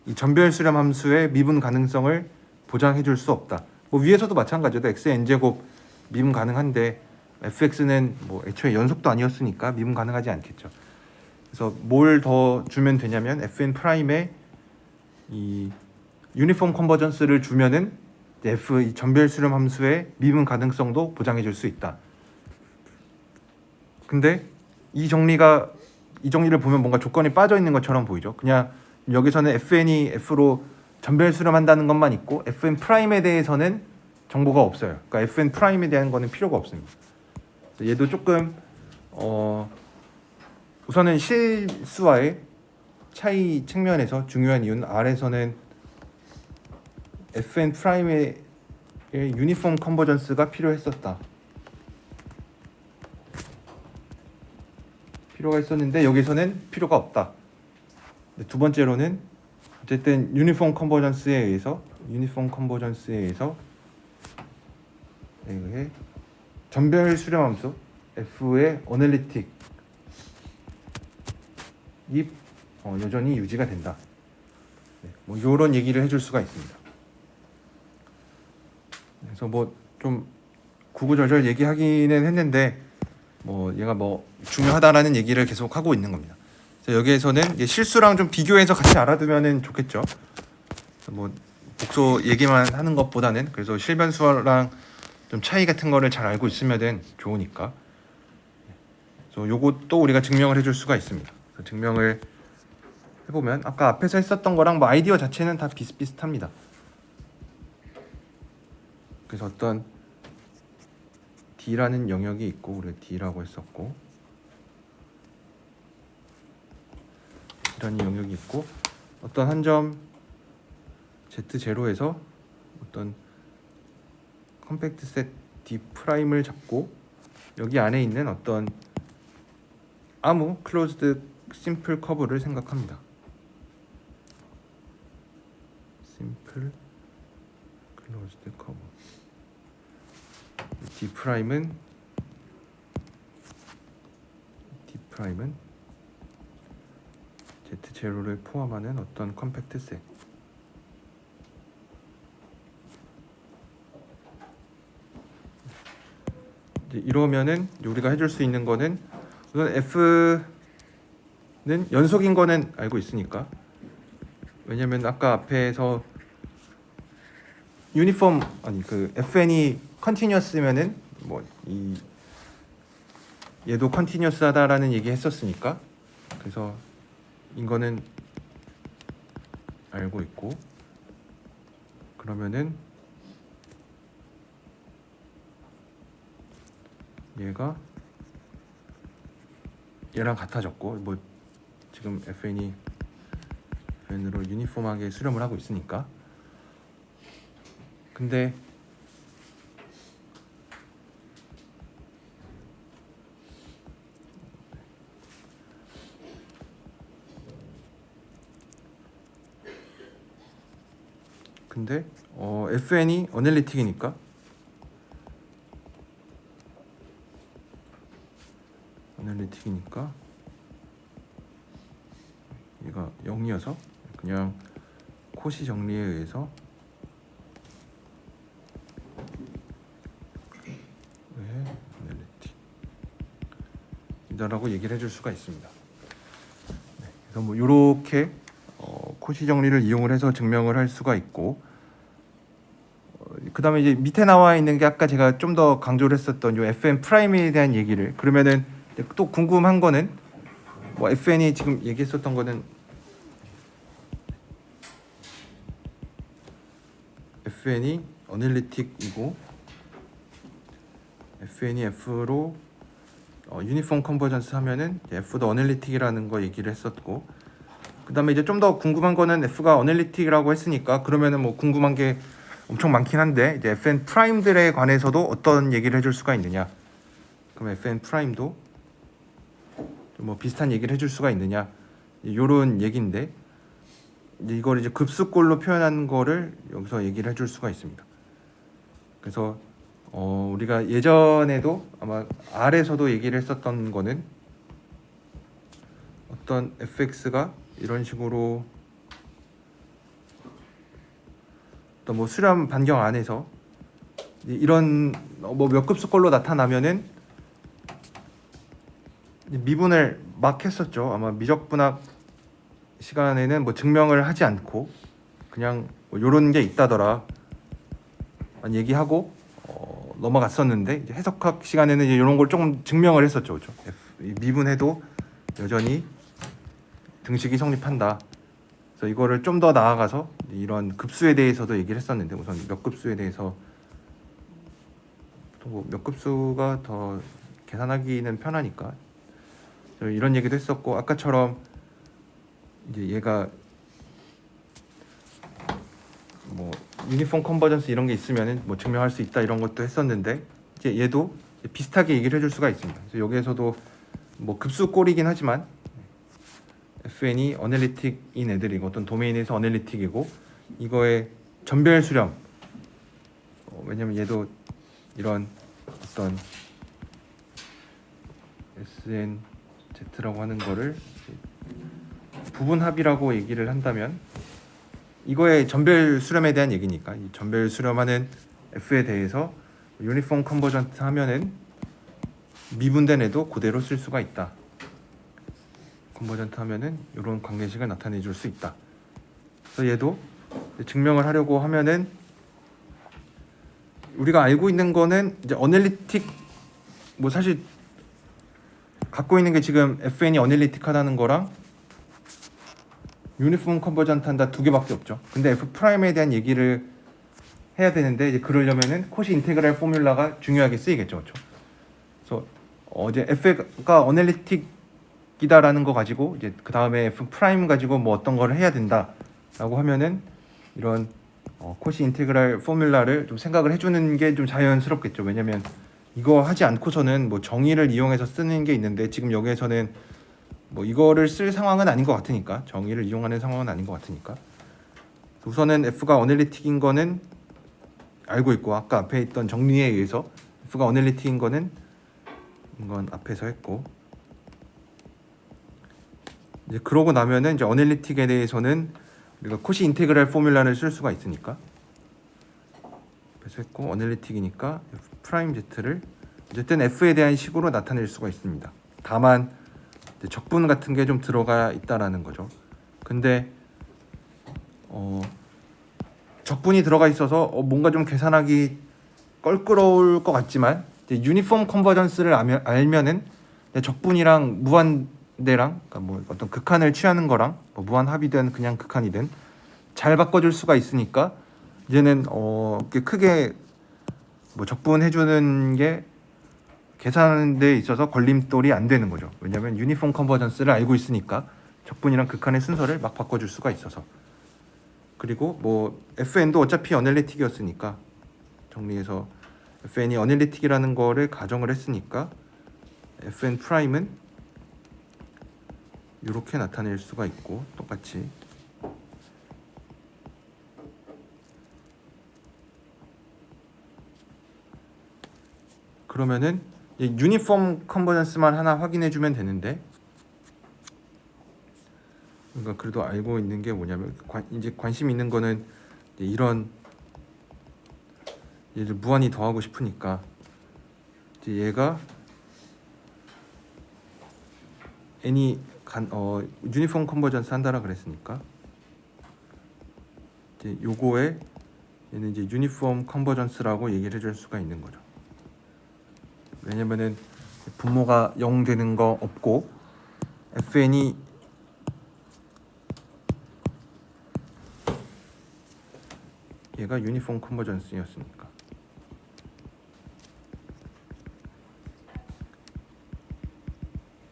이 전별 수렴 함수의 미분 가능성을 보장해 줄 수 없다. 뭐 위에서도 마찬가지로 x의 n제곱 미분 가능한데 fx는 뭐 애초에 연속도 아니었으니까 미분 가능하지 않겠죠. 그래서 뭘 더 주면 되냐면 fn 프라임에 이 유니폼 컨버전스를 주면은 f 이 전별 수렴 함수의 미분 가능성도 보장해 줄 수 있다. 근데 이 정리를 보면 뭔가 조건이 빠져 있는 것처럼 보이죠. 그냥 여기서는 fn이 f로 전별 수렴한다는 것만 있고 fn 프라임에 대해서는 정보가 없어요. 그러니까 fn 프라임에 대한 거는 필요가 없습니다. 얘도 조금 우선은 실수와의 차이 측면에서 중요한 이유는 R에서는 fn 프라임의 유니폼 컨버전스가 필요가 있었는데 여기서는 필요가 없다. 두 번째로는 어쨌든 유니폼 컨버전스에 의해서 전별 수렴함수 f의 어널리틱이 여전히 유지가 된다. 뭐 이런 얘기를 해줄 수가 있습니다. 그래서 뭐 좀 구구절절 얘기하기는 했는데 뭐 얘가 뭐 중요하다라는 얘기를 계속 하고 있는 겁니다. 여기에서는 실수랑 좀 비교해서 같이 알아두면은 좋겠죠. 뭐 복소 얘기만 하는 것보다는 그래서 실변수랑 좀 차이 같은 거를 잘 알고 있으면은 좋으니까. 그래서 요것도 우리가 증명을 해줄 수가 있습니다. 증명을 해보면 아까 앞에서 했었던 거랑 뭐 아이디어 자체는 다 비슷비슷합니다. 그래서 어떤 D라는 영역이 있고 우리가 D라고 했었고 D라는 영역이 있고 어떤 한 점 Z0에서 어떤 컴팩트 셋 D 프라임을 잡고 여기 안에 있는 어떤 아무 클로즈드 심플 커브를 생각합니다. 심플 클로즈드 커브 D 프라임은 Z0를 포함하는 어떤 컴팩트 셋. 이제 이러면은 우리가 해줄 수 있는 거는 우선 F는 연속인 거는 알고 있으니까, 왜냐면 아까 앞에서 FN이 컨티뉴어스면은 뭐 얘도 컨티뉴어스하다라는 얘기 했었으니까, 그래서 이거는 알고 있고, 그러면은 얘가 얘랑 같아졌고 뭐 지금 FN이 FN으로 유니폼하게 수렴을 하고 있으니까. 근데 FN이 어널리틱이니까 얘가 0이어서 그냥 코시 정리에 의해서 어널리틱 이다라고 얘기를 해줄 수가 있습니다. 네, 그래서 뭐 이렇게 코시 정리를 이용을 해서 증명을 할 수가 있고, 그 다음에 이제 밑에 나와 있는 게 아까 제가 좀 더 강조를 했었던 요 FN 프라임에 대한 얘기를, 그러면은 또 궁금한 거는 뭐 FN이 지금 얘기했었던 거는 FN이 어널리틱이고 FN이 F로 유니폼 컨버전스 하면은 F도 어널리틱이라는 거 얘기를 했었고, 그 다음에 이제 좀 더 궁금한 거는 F가 어널리틱이라고 했으니까 그러면은 뭐 궁금한 게 엄청 많긴 한데, 이제 FN 프라임들에 관해서도 어떤 얘기를 해줄 수가 있느냐, 그럼 FN 프라임도 뭐 비슷한 얘기를 해줄 수가 있느냐, 이런 얘기인데, 이걸 이제 급수꼴로 표현한 거를 여기서 얘기를 해줄 수가 있습니다. 그래서 우리가 예전에도 아마 R에서도 얘기를 했었던 거는 어떤 fx가 이런 식으로 또 뭐 수렴 반경 안에서 이런 뭐 몇 급수꼴로 나타나면은 미분을 막 했었죠. 아마 미적분학 시간에는 뭐 증명을 하지 않고 그냥 뭐 요런 게 있다더라 얘기하고 넘어갔었는데, 이제 해석학 시간에는 이제 이런 걸 조금 증명을 했었죠. 그렇죠? 미분해도 여전히 등식이 성립한다. 그래서 이거를 좀 더 나아가서 이런 급수에 대해서도 얘기를 했었는데, 우선 몇 급수에 대해서 또 뭐 몇 급수가 더 계산하기는 편하니까 이런 얘기도 했었고, 아까처럼 이제 얘가 뭐 유니폼 컨버전스 이런 게 있으면은 뭐 증명할 수 있다 이런 것도 했었는데, 이제 얘도 비슷하게 얘기를 해줄 수가 있습니다. 그래서 여기에서도 뭐 급수꼴이긴 하지만 FN이 어널리틱인 애들이고 어떤 도메인에서 어널리틱이고, 이거의 전별 수렴, 왜냐면 얘도 이런 어떤 SNZ라고 하는 거를 부분 합이라고 얘기를 한다면 이거의 전별 수렴에 대한 얘기니까, 이 전별 수렴하는 F에 대해서 유니폼 컨버전트 하면은 미분된 애도 그대로 쓸 수가 있다. 컨버전트 하면은 이런 관계식을 나타내 줄 수 있다. 그래서 얘도 증명을 하려고 하면은 우리가 알고 있는 거는 이제 어널리틱, 뭐 사실 갖고 있는 게 지금 FN이 어널리틱하다는 거랑 유니폼 컨버전트 한다 두 개밖에 없죠. 근데 F 프라임에 대한 얘기를 해야 되는데, 이제 그러려면은 코시 인테그랄 포뮬라가 중요하게 쓰이겠죠. 그렇죠? 그래서 어제 F가 어널리틱이다라는 거 가지고 이제 그 다음에 F 프라임 가지고 뭐 어떤 거를 해야 된다라고 하면은 이런 코시 인테그랄 포뮬라를 좀 생각을 해주는 게 좀 자연스럽겠죠. 왜냐면 이거 하지 않고서는 뭐 정의를 이용해서 쓰는 게 있는데, 지금 여기에서는 뭐 이거를 쓸 상황은 아닌 것 같으니까, 정의를 이용하는 상황은 아닌 것 같으니까 우선은 F가 어널리틱인 거는 알고 있고, 아까 앞에 있던 정리에 의해서 F가 어널리틱인 거는 이건 앞에서 했고, 이제 그러고 나면은 이제 어널리틱에 대해서는 우리가 코시 인테그랄 포뮬라를 쓸 수가 있으니까 앞에서 했고, 어널리틱이니까 F 프라임 Z를 어쨌든 F에 대한 식으로 나타낼 수가 있습니다. 다만 적분 같은 게 좀 들어가 있다라는 거죠. 근데 적분이 들어가 있어서 뭔가 좀 계산하기 껄끄러울 것 같지만, 이제 유니폼 컨버전스를 알면은 적분이랑 무한대랑, 그러니까 뭐 어떤 극한을 취하는 거랑 뭐 무한 합이든 그냥 극한이든 잘 바꿔줄 수가 있으니까, 이제는 크게 뭐 적분해주는 게 계산하는 데 있어서 걸림돌이 안 되는 거죠. 왜냐하면 유니폼 컨버전스를 알고 있으니까 적분이랑 극한의 순서를 막 바꿔줄 수가 있어서. 그리고 뭐 FN도 어차피 어널리틱이었으니까 정리해서 FN이 어널리틱이라는 거를 가정을 했으니까 FN 프라임은 이렇게 나타낼 수가 있고 똑같이 그러면은 유니폼 컨버전스만 하나 확인해 주면 되는데 그러니까 그래도 알고 있는 게 뭐냐면 이제 관심 있는 거는 이런 얘를 무한히 더하고 싶으니까 이제 얘가 n이 유니폼 컨버전스 한다라 그랬으니까 이제 요거에 얘는 이제 유니폼 컨버전스라고 얘기를 해줄 수가 있는 거죠. 왜냐면은 분모가 0 되는 거 없고 FN이 얘가 유니폼 컨버전스였으니까.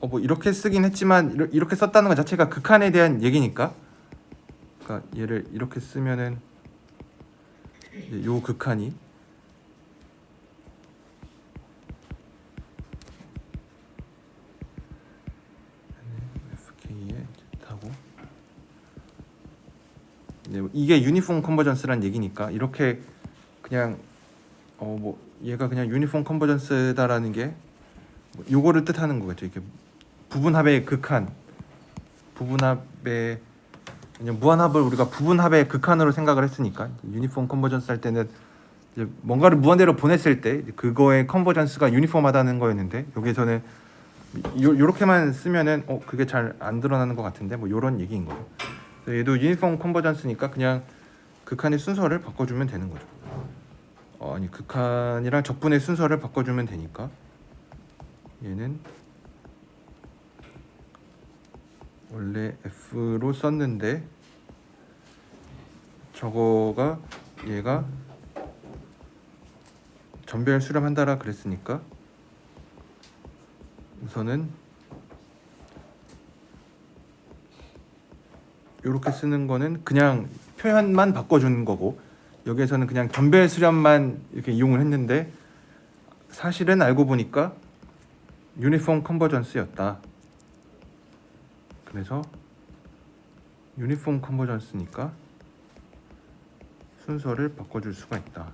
뭐 이렇게 쓰긴 했지만 이렇게 썼다는 것 자체가 극한에 대한 얘기니까. 그러니까 얘를 이렇게 쓰면은 요 극한이 FK에 Z하고 이게 유니폼 컨버전스란 얘기니까 이렇게 그냥 뭐 얘가 그냥 유니폼 컨버전스다라는 게 요거를 뜻하는 거겠죠. 이렇게 부분합의 극한, 부분합의 무한합을 우리가 부분합의 극한으로 생각을 했으니까 유니폼 컨버전스 할 때는 이제 뭔가를 무한대로 보냈을 때 그거의 컨버전스가 유니폼하다는 거였는데 여기서는 요렇게만 쓰면은 그게 잘 안 드러나는 것 같은데 뭐 요런 얘기인 거죠. 얘도 유니폼 컨버전스니까 그냥 극한의 순서를 바꿔주면 되는 거죠. 아니 극한이랑 적분의 순서를 바꿔주면 되니까 얘는 원래 F로 썼는데 저거가 얘가 전별 수렴한다라 그랬으니까 우선은 이렇게 쓰는 거는 그냥 표현만 바꿔주는 거고 여기에서는 그냥 전별 수렴만 이렇게 이용을 했는데 사실은 알고 보니까 유니폼 컨버전스였다. 그래서 유니폼 컨버전스니까 순서를 바꿔줄 수가 있다.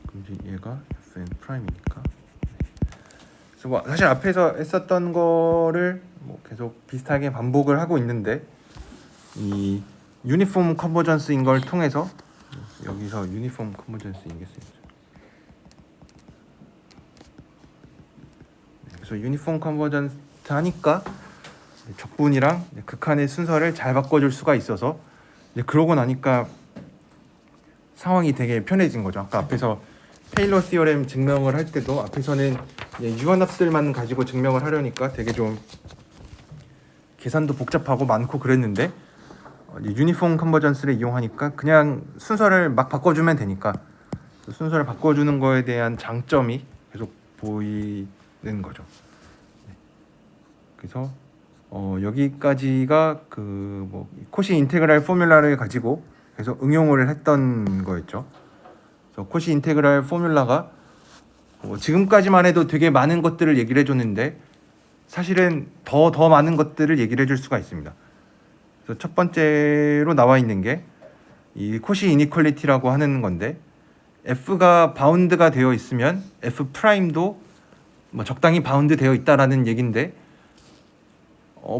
그럼 이제 얘가 FN 프라임이니까. 그래서 뭐 사실 앞에서 했었던 거를 뭐 계속 비슷하게 반복을 하고 있는데 이 유니폼 컨버전스인 걸 통해서 여기서 유니폼 컨버전스인 게 쓰였죠. 그래서 유니폼 컨버전스 하니까 적분이랑 극한의 순서를 잘 바꿔줄 수가 있어서 그러고 나니까 상황이 되게 편해진 거죠. 아까 앞에서 테일러 시어렘 증명을 할 때도 앞에서는 유한합들만 가지고 증명을 하려니까 되게 좀 계산도 복잡하고 많고 그랬는데 유니폼 컨버전스를 이용하니까 그냥 순서를 막 바꿔주면 되니까 순서를 바꿔주는 거에 대한 장점이 계속 보이는 거죠. 그래서 여기까지가 그 뭐 코시 인테그랄 포뮬라를 가지고 계속 응용을 했던 거였죠. 그래서 코시 인테그랄 포뮬라가 지금까지만 해도 되게 많은 것들을 얘기를 해줬는데 사실은 더 많은 것들을 얘기를 해줄 수가 있습니다. 그래서 첫 번째로 나와 있는 게 이 코시 이니퀄리티라고 하는 건데 F가 바운드가 되어 있으면 F 프라임도 뭐 적당히 바운드 되어 있다라는 얘긴데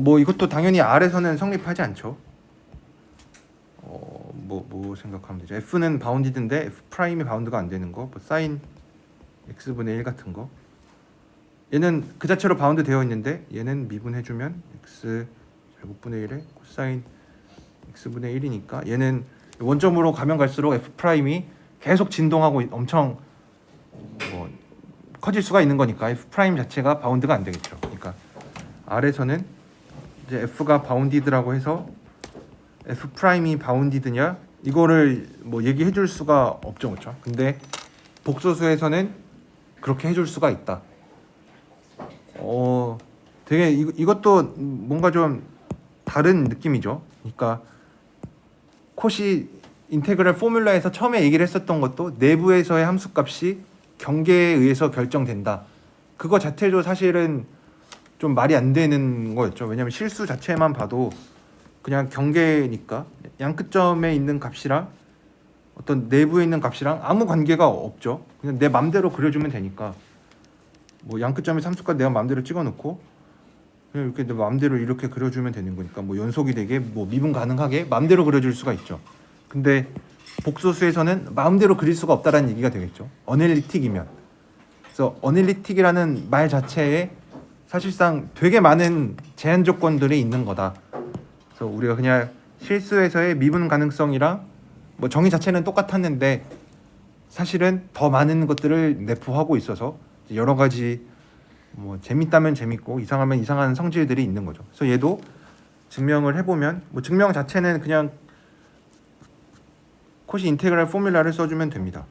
뭐 이것도 당연히 R에서는 성립하지 않죠. 뭐 생각하면 되죠. F는 바운디드인데 F 프라임이 바운드가 안 되는 거, 뭐 사인 x분의 1 같은 거. 얘는 그 자체로 바운드 되어 있는데 얘는 미분해주면 x 제곱분의 1에 코사인 x분의 1이니까 얘는 원점으로 가면 갈수록 f 프라임이 계속 진동하고 엄청 뭐 커질 수가 있는 거니까 f 프라임 자체가 바운드가 안 되겠죠. 그러니까 R에서는 이제 f가 바운디드라고 해서 f 프라임이 바운디드냐 이거를 뭐 얘기해 줄 수가 없죠, 그렇죠? 근데 복소수에서는 그렇게 해줄 수가 있다. 되게 이것도 뭔가 좀 다른 느낌이죠. 그러니까 콧이 인테그랄 포뮬라에서 처음에 얘기를 했었던 것도 내부에서의 함수값이 경계에 의해서 결정된다. 그거 자체도 사실은 좀 말이 안 되는 거였죠. 왜냐하면 실수 자체만 봐도 그냥 경계니까 양끝점에 있는 값이랑 어떤 내부에 있는 값이랑 아무 관계가 없죠. 그냥 내 맘대로 그려주면 되니까 뭐 양끝점의 함수값 내가 맘대로 찍어놓고 그냥 이렇게 내 맘대로 이렇게 그려주면 되는 거니까 뭐 연속이 되게 뭐 미분 가능하게 맘대로 그려줄 수가 있죠. 근데 복소수에서는 마음대로 그릴 수가 없다라는 얘기가 되겠죠. 어널리틱이면. 그래서 어널리틱이라는 말 자체에 사실상 되게 많은 제한 조건들이 있는 거다. 그래서 우리가 그냥 실수에서의 미분 가능성이랑 뭐 정의 자체는 똑같았는데 사실은 더 많은 것들을 내포하고 있어서 여러 가지 뭐 재밌다면 재밌고 이상하면 이상한 성질들이 있는 거죠. 그래서 얘도 증명을 해보면 뭐 증명 자체는 그냥 콧이 인테그랄 포뮬라를 써주면 됩니다.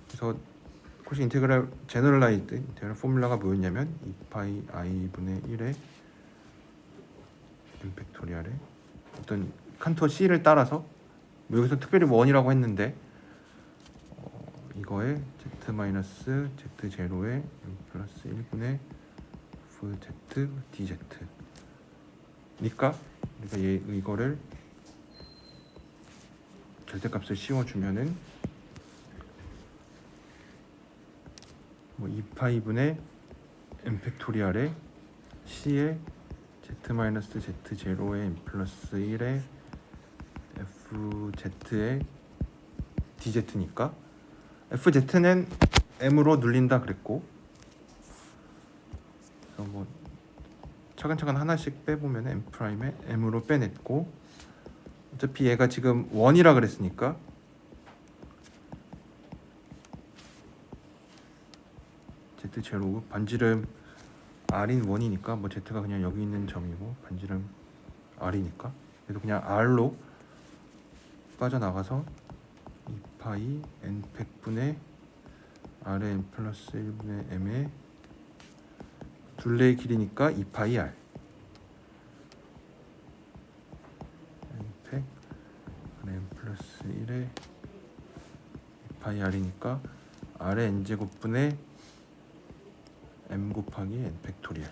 그래서 콧이 인테그랄 제너럴라이즈 인테그랄 포뮬라가 뭐였냐면 2파이 i분의 1의 n 팩토리얼의 어떤 칸토 C를 따라서 뭐 여기서 특별히 뭐 원이라고 했는데 이거에 z 마이너스 z 제로에 n 플러스 1분의 fz dz 니까 그러니까 이거를 절대값을 씌워주면은 뭐 2파이분의 n 팩토리얼의 c의 z 마이너스 z 제로의 n 플러스 1의 fz의 dz니까 fz는 m으로 눌린다 그랬고 그래서 뭐 차근차근 하나씩 빼보면 m 프라임에 m으로 빼냈고 어차피 얘가 지금 1이라 그랬으니까 z 제로 반지름 r인 1이니까 뭐 z가 그냥 여기 있는 점이고 반지름 r이니까 그래서 그냥 r로 빠져나가서 2파이 n 팩분의 r의 n 플러스 1분의 m의 둘레의 길이니까 2파이 r n 팩 n 플러스 1의 2파이 r이니까 r의 n제곱분의 m 곱하기 n 팩토리얼.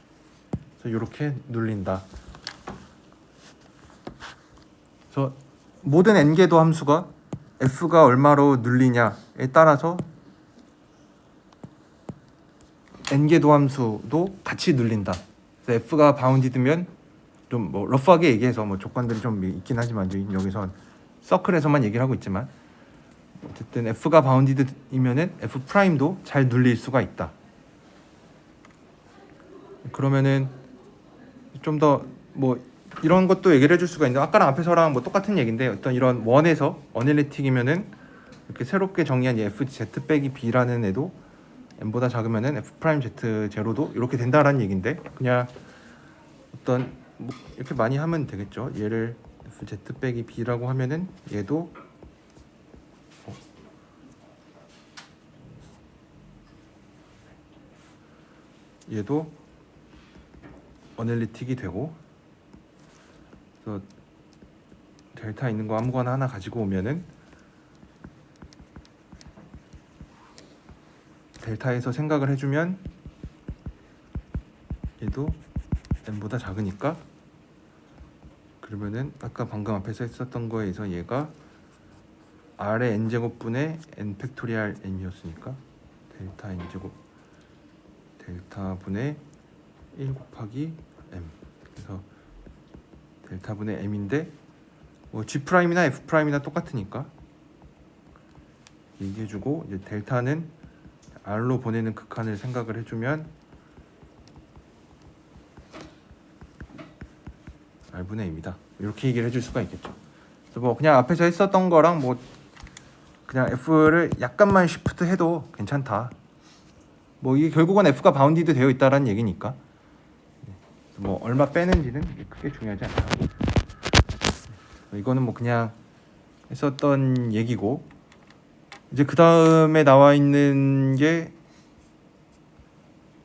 그래서 이렇게 눌린다. 그래서 모든 n개도 함수가 f가 얼마로 눌리냐에 따라서 n개도 함수도 같이 눌린다. 그래서 f가 바운디드면 좀 뭐 러프하게 얘기해서 뭐 조건들이 좀 있긴 하지만 여기서 서클에서만 얘기를 하고 있지만 어쨌든 f가 바운디드이면은 f 프라임도 잘 눌릴 수가 있다. 그러면은 좀 더 뭐 이런 것도 얘기를 해줄 수가 있는데 아까랑 앞에서랑 뭐 똑같은 얘기인데 어떤 이런 원에서 어널리틱이면은 이렇게 새롭게 정의한 이 fz 빼기 b라는 애도 m보다 작으면은 f 프라임 z 제로도 이렇게 된다라는 얘기인데 그냥 어떤 뭐 이렇게 많이 하면 되겠죠. 얘를 fz 빼기 b라고 하면은 얘도 어널리틱이 되고 그래서 델타 있는 거 아무거나 하나 가지고 오면은 델타에서 생각을 해주면 얘도 n보다 작으니까 그러면은 아까 방금 앞에서 했었던 거에서 얘가 r의 n제곱분의 n 팩토리얼 n이었으니까 델타 n제곱 델타분의 1 곱하기 m 그래서 델타분의 m인데 뭐 g 프라임이나 f 프라임이나 똑같으니까 얘기해주고 이제 델타는 r로 보내는 극한을 생각을 해주면 r분의 m이다 이렇게 얘기를 해줄 수가 있겠죠. 그래서 뭐 그냥 앞에서 했었던 거랑 뭐 그냥 f를 약간만 시프트 해도 괜찮다. 뭐 이게 결국은 f가 바운디드 되어 있다라는 얘기니까 뭐 얼마 빼는지는 크게 중요하지 않다. 이거는 뭐 그냥 했었던 얘기고, 이제 그 다음에 나와 있는 게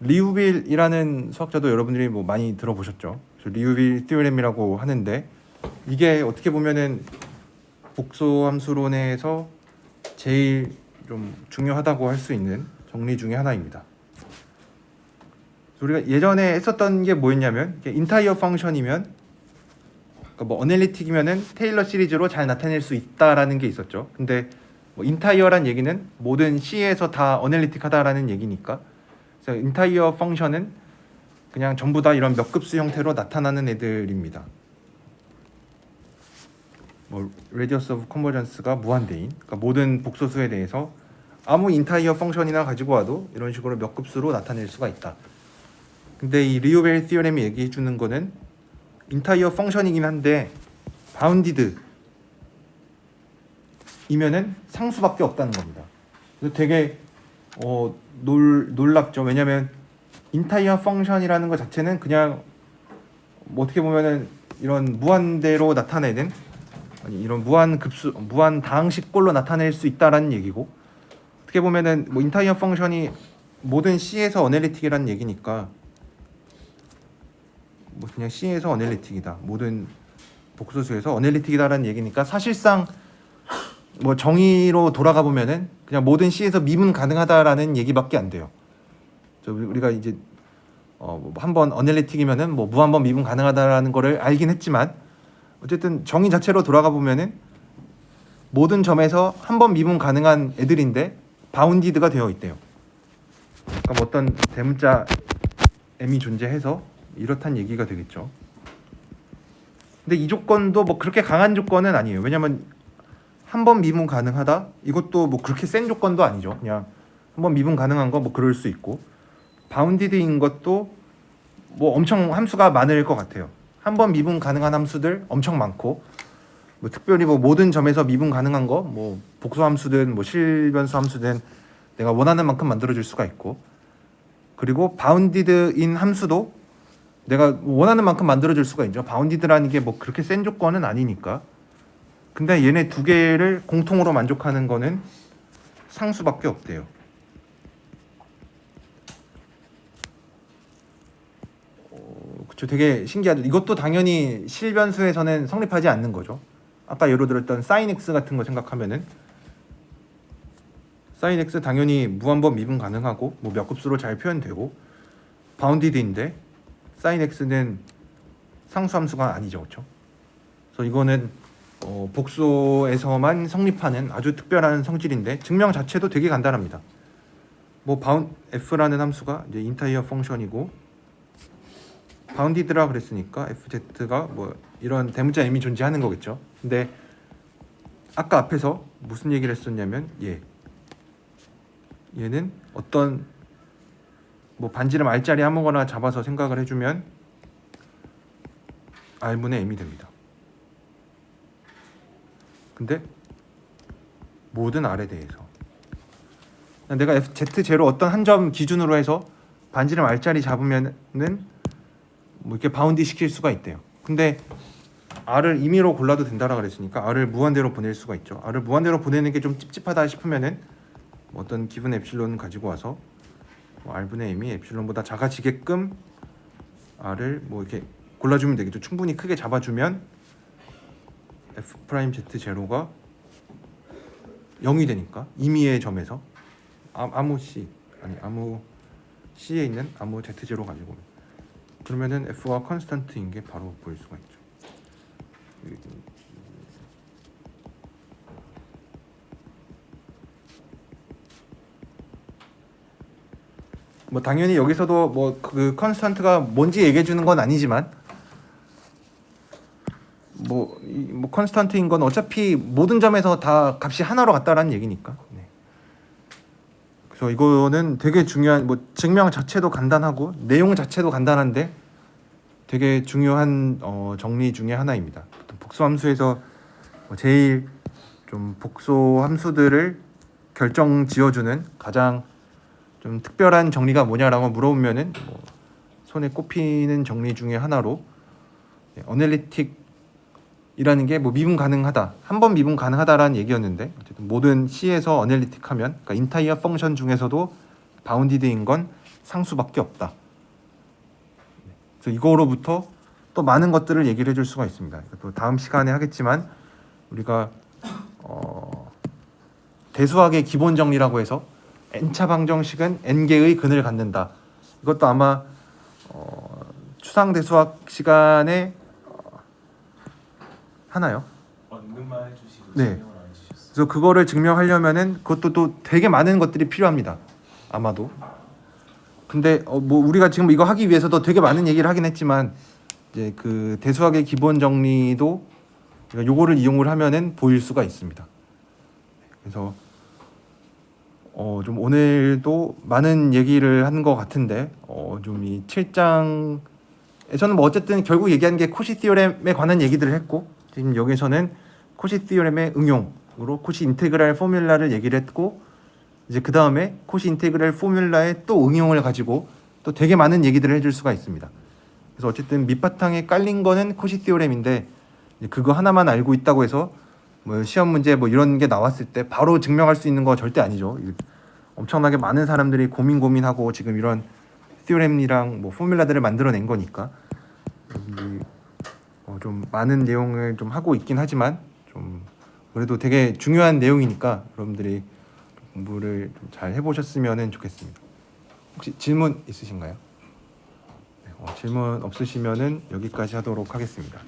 리우빌이라는 수학자도 여러분들이 뭐 많이 들어보셨죠. 리우빌 티오렘이라고 하는데, 이게 어떻게 보면은 복소함수론에서 제일 좀 중요하다고 할 수 있는 정리 중에 하나입니다. 우리가 예전에 했었던 게 뭐였냐면, 인타이어 펑션이면, 그러니까 뭐 어널리틱이면은 테일러 시리즈로 잘 나타낼 수 있다라는 게 있었죠. 근데 뭐 인타이어란 얘기는 모든 C에서 다 어널리틱하다라는 얘기니까, 그래서 인타이어 펑션은 그냥 전부 다 이런 몇 급수 형태로 나타나는 애들입니다. 뭐 레디어스 오브 컨버전스가 무한대인, 그러니까 모든 복소수에 대해서 아무 인타이어 펑션이나 가지고 와도 이런 식으로 몇 급수로 나타낼 수가 있다. 근데 이 리오벨 티오렘이 얘기해 주는 거는 인타이어 펑션이긴 한데 바운디드 이면은 상수밖에 없다는 겁니다. 그래서 되게 놀랍죠. 왜냐면 인타이어 펑션이라는 것 자체는 그냥 뭐 어떻게 보면은 이런 무한대로 나타내는, 아니 이런 무한 급수, 무한 다항식꼴로 나타낼 수 있다라는 얘기고, 어떻게 보면은 뭐 인타이어 펑션이 모든 C에서 어널리틱이라는 얘기니까 뭐 그냥 C에서 어널리틱이다, 모든 복소수에서 어널리틱이다라는 얘기니까, 사실상 뭐 정의로 돌아가 보면은 그냥 모든 C에서 미분 가능하다라는 얘기밖에 안 돼요. 우리가 이제 한번 어널리틱이면은 뭐 무한번 미분 가능하다라는 거를 알긴 했지만, 어쨌든 정의 자체로 돌아가 보면은 모든 점에서 한 번 미분 가능한 애들인데 바운디드가 되어 있대요. 그러니까 뭐 어떤 대문자 m이 존재해서 이렇단 얘기가 되겠죠. 근데 이 조건도 뭐 그렇게 강한 조건은 아니에요. 왜냐면 한 번 미분 가능하다, 이것도 뭐 그렇게 센 조건도 아니죠. 그냥 한 번 미분 가능한 거 뭐 그럴 수 있고, 바운디드인 것도 뭐 엄청 함수가 많을 것 같아요. 한 번 미분 가능한 함수들 엄청 많고, 뭐 특별히 뭐 모든 점에서 미분 가능한 거, 뭐 복수 함수든 뭐 실변수 함수든 내가 원하는 만큼 만들어 줄 수가 있고, 그리고 바운디드인 함수도 내가 원하는 만큼 만들어 줄 수가 있죠. 바운디드라는 게 뭐 그렇게 센 조건은 아니니까. 근데 얘네 두 개를 공통으로 만족하는 거는 상수밖에 없대요. 그쵸, 되게 신기하죠. 이것도 당연히 실변수에서는 성립하지 않는 거죠. 아까 예로 들었던 sin x 같은 거 생각하면은 sin x 당연히 무한번 미분 가능하고 뭐 몇 급수로 잘 표현되고 바운디드인데 sin x는 상수함수가 아니죠, 그렇죠? 그래서 이거는 복소에서만 성립하는 아주 특별한 성질인데, 증명 자체도 되게 간단합니다. 뭐 f라는 함수가 이제 인타이어 펑션이고 바운디드라 그랬으니까 fz가 뭐 이런 대문자 m이 존재하는 거겠죠. 근데 아까 앞에서 무슨 얘기를 했었냐면, 얘는 어떤 뭐 반지름 r자리 아무거나 잡아서 생각을 해주면 r분의 m이 됩니다. 근데 모든 r에 대해서 내가 z0 어떤 한 점 기준으로 해서 반지름 r자리 잡으면은 뭐 이렇게 바운디 시킬 수가 있대요. 근데 r을 임의로 골라도 된다라 그랬으니까 r을 무한대로 보낼 수가 있죠. r을 무한대로 보내는 게 좀 찝찝하다 싶으면은 뭐 어떤 기분 엡실론 가지고 와서 뭐 r분의 m이 엡실론보다 작아지게끔 r을 뭐 이렇게 골라주면 되겠죠. 충분히 크게 잡아주면 f'z0가 0이 되니까 임의의 점에서 아무 c에 있는 아무 z0 가지고, 그러면은 f가 컨스턴트인 게 바로 보일 수가 있죠. 뭐 당연히 여기서도 뭐 그 컨스턴트가 뭔지 얘기해 주는 건 아니지만, 뭐 컨스턴트인 건 어차피 모든 점에서 다 값이 하나로 같다라는 얘기니까. 네. 그래서 이거는 되게 중요한, 뭐 증명 자체도 간단하고 내용 자체도 간단한데 되게 중요한 정리 중에 하나입니다. 복소함수에서 제일 좀 복소함수들을 결정 지어주는 가장 좀 특별한 정리가 뭐냐라고 물어보면은 뭐 손에 꼽히는 정리 중에 하나로 어널리틱 이라는 게 뭐 미분 가능하다, 한 번 미분 가능하다라는 얘기였는데 어쨌든 모든 C에서 어널리틱하면 그러니까 인타이어 펑션 중에서도 바운디드인 건 상수밖에 없다. 그래서 이거로부터 또 많은 것들을 얘기를 해줄 수가 있습니다. 또 다음 시간에 하겠지만 우리가 대수학의 기본 정리라고 해서 n차 방정식은 n개의 근을 갖는다. 이것도 아마 추상 대수학 시간에 하나요? 언급만 해주시고 네. 설명을 안 해주셨어요. 그래서 그거를 증명하려면은 그것도 또 되게 많은 것들이 필요합니다. 아마도. 근데 뭐 우리가 지금 이거 하기 위해서도 되게 많은 얘기를 하긴 했지만 이제 그 대수학의 기본 정리도 요거를 이용을 하면은 보일 수가 있습니다. 그래서 좀 오늘도 많은 얘기를 한 것 같은데 좀 이 7장에서는 뭐 어쨌든 결국 얘기한 게 코시 티오렘에 관한 얘기들을 했고 지금 여기서는 코시 티오렘의 응용으로 코시 인테그랄 포뮬라를 얘기를 했고 이제 그 다음에 코시 인테그랄 포뮬라의 또 응용을 가지고 또 되게 많은 얘기들을 해줄 수가 있습니다. 그래서 어쨌든 밑바탕에 깔린 거는 코시 티오렘인데 그거 하나만 알고 있다고 해서 뭐 시험 문제 뭐 이런 게 나왔을 때 바로 증명할 수 있는 거 절대 아니죠. 엄청나게 많은 사람들이 고민하고 지금 이런 티오렘이랑 뭐 포뮬라들을 만들어낸 거니까 좀 많은 내용을 좀 하고 있긴 하지만 좀 그래도 되게 중요한 내용이니까 여러분들이 공부를 좀 잘 해보셨으면 좋겠습니다. 혹시 질문 있으신가요? 네, 질문 없으시면은 여기까지 하도록 하겠습니다.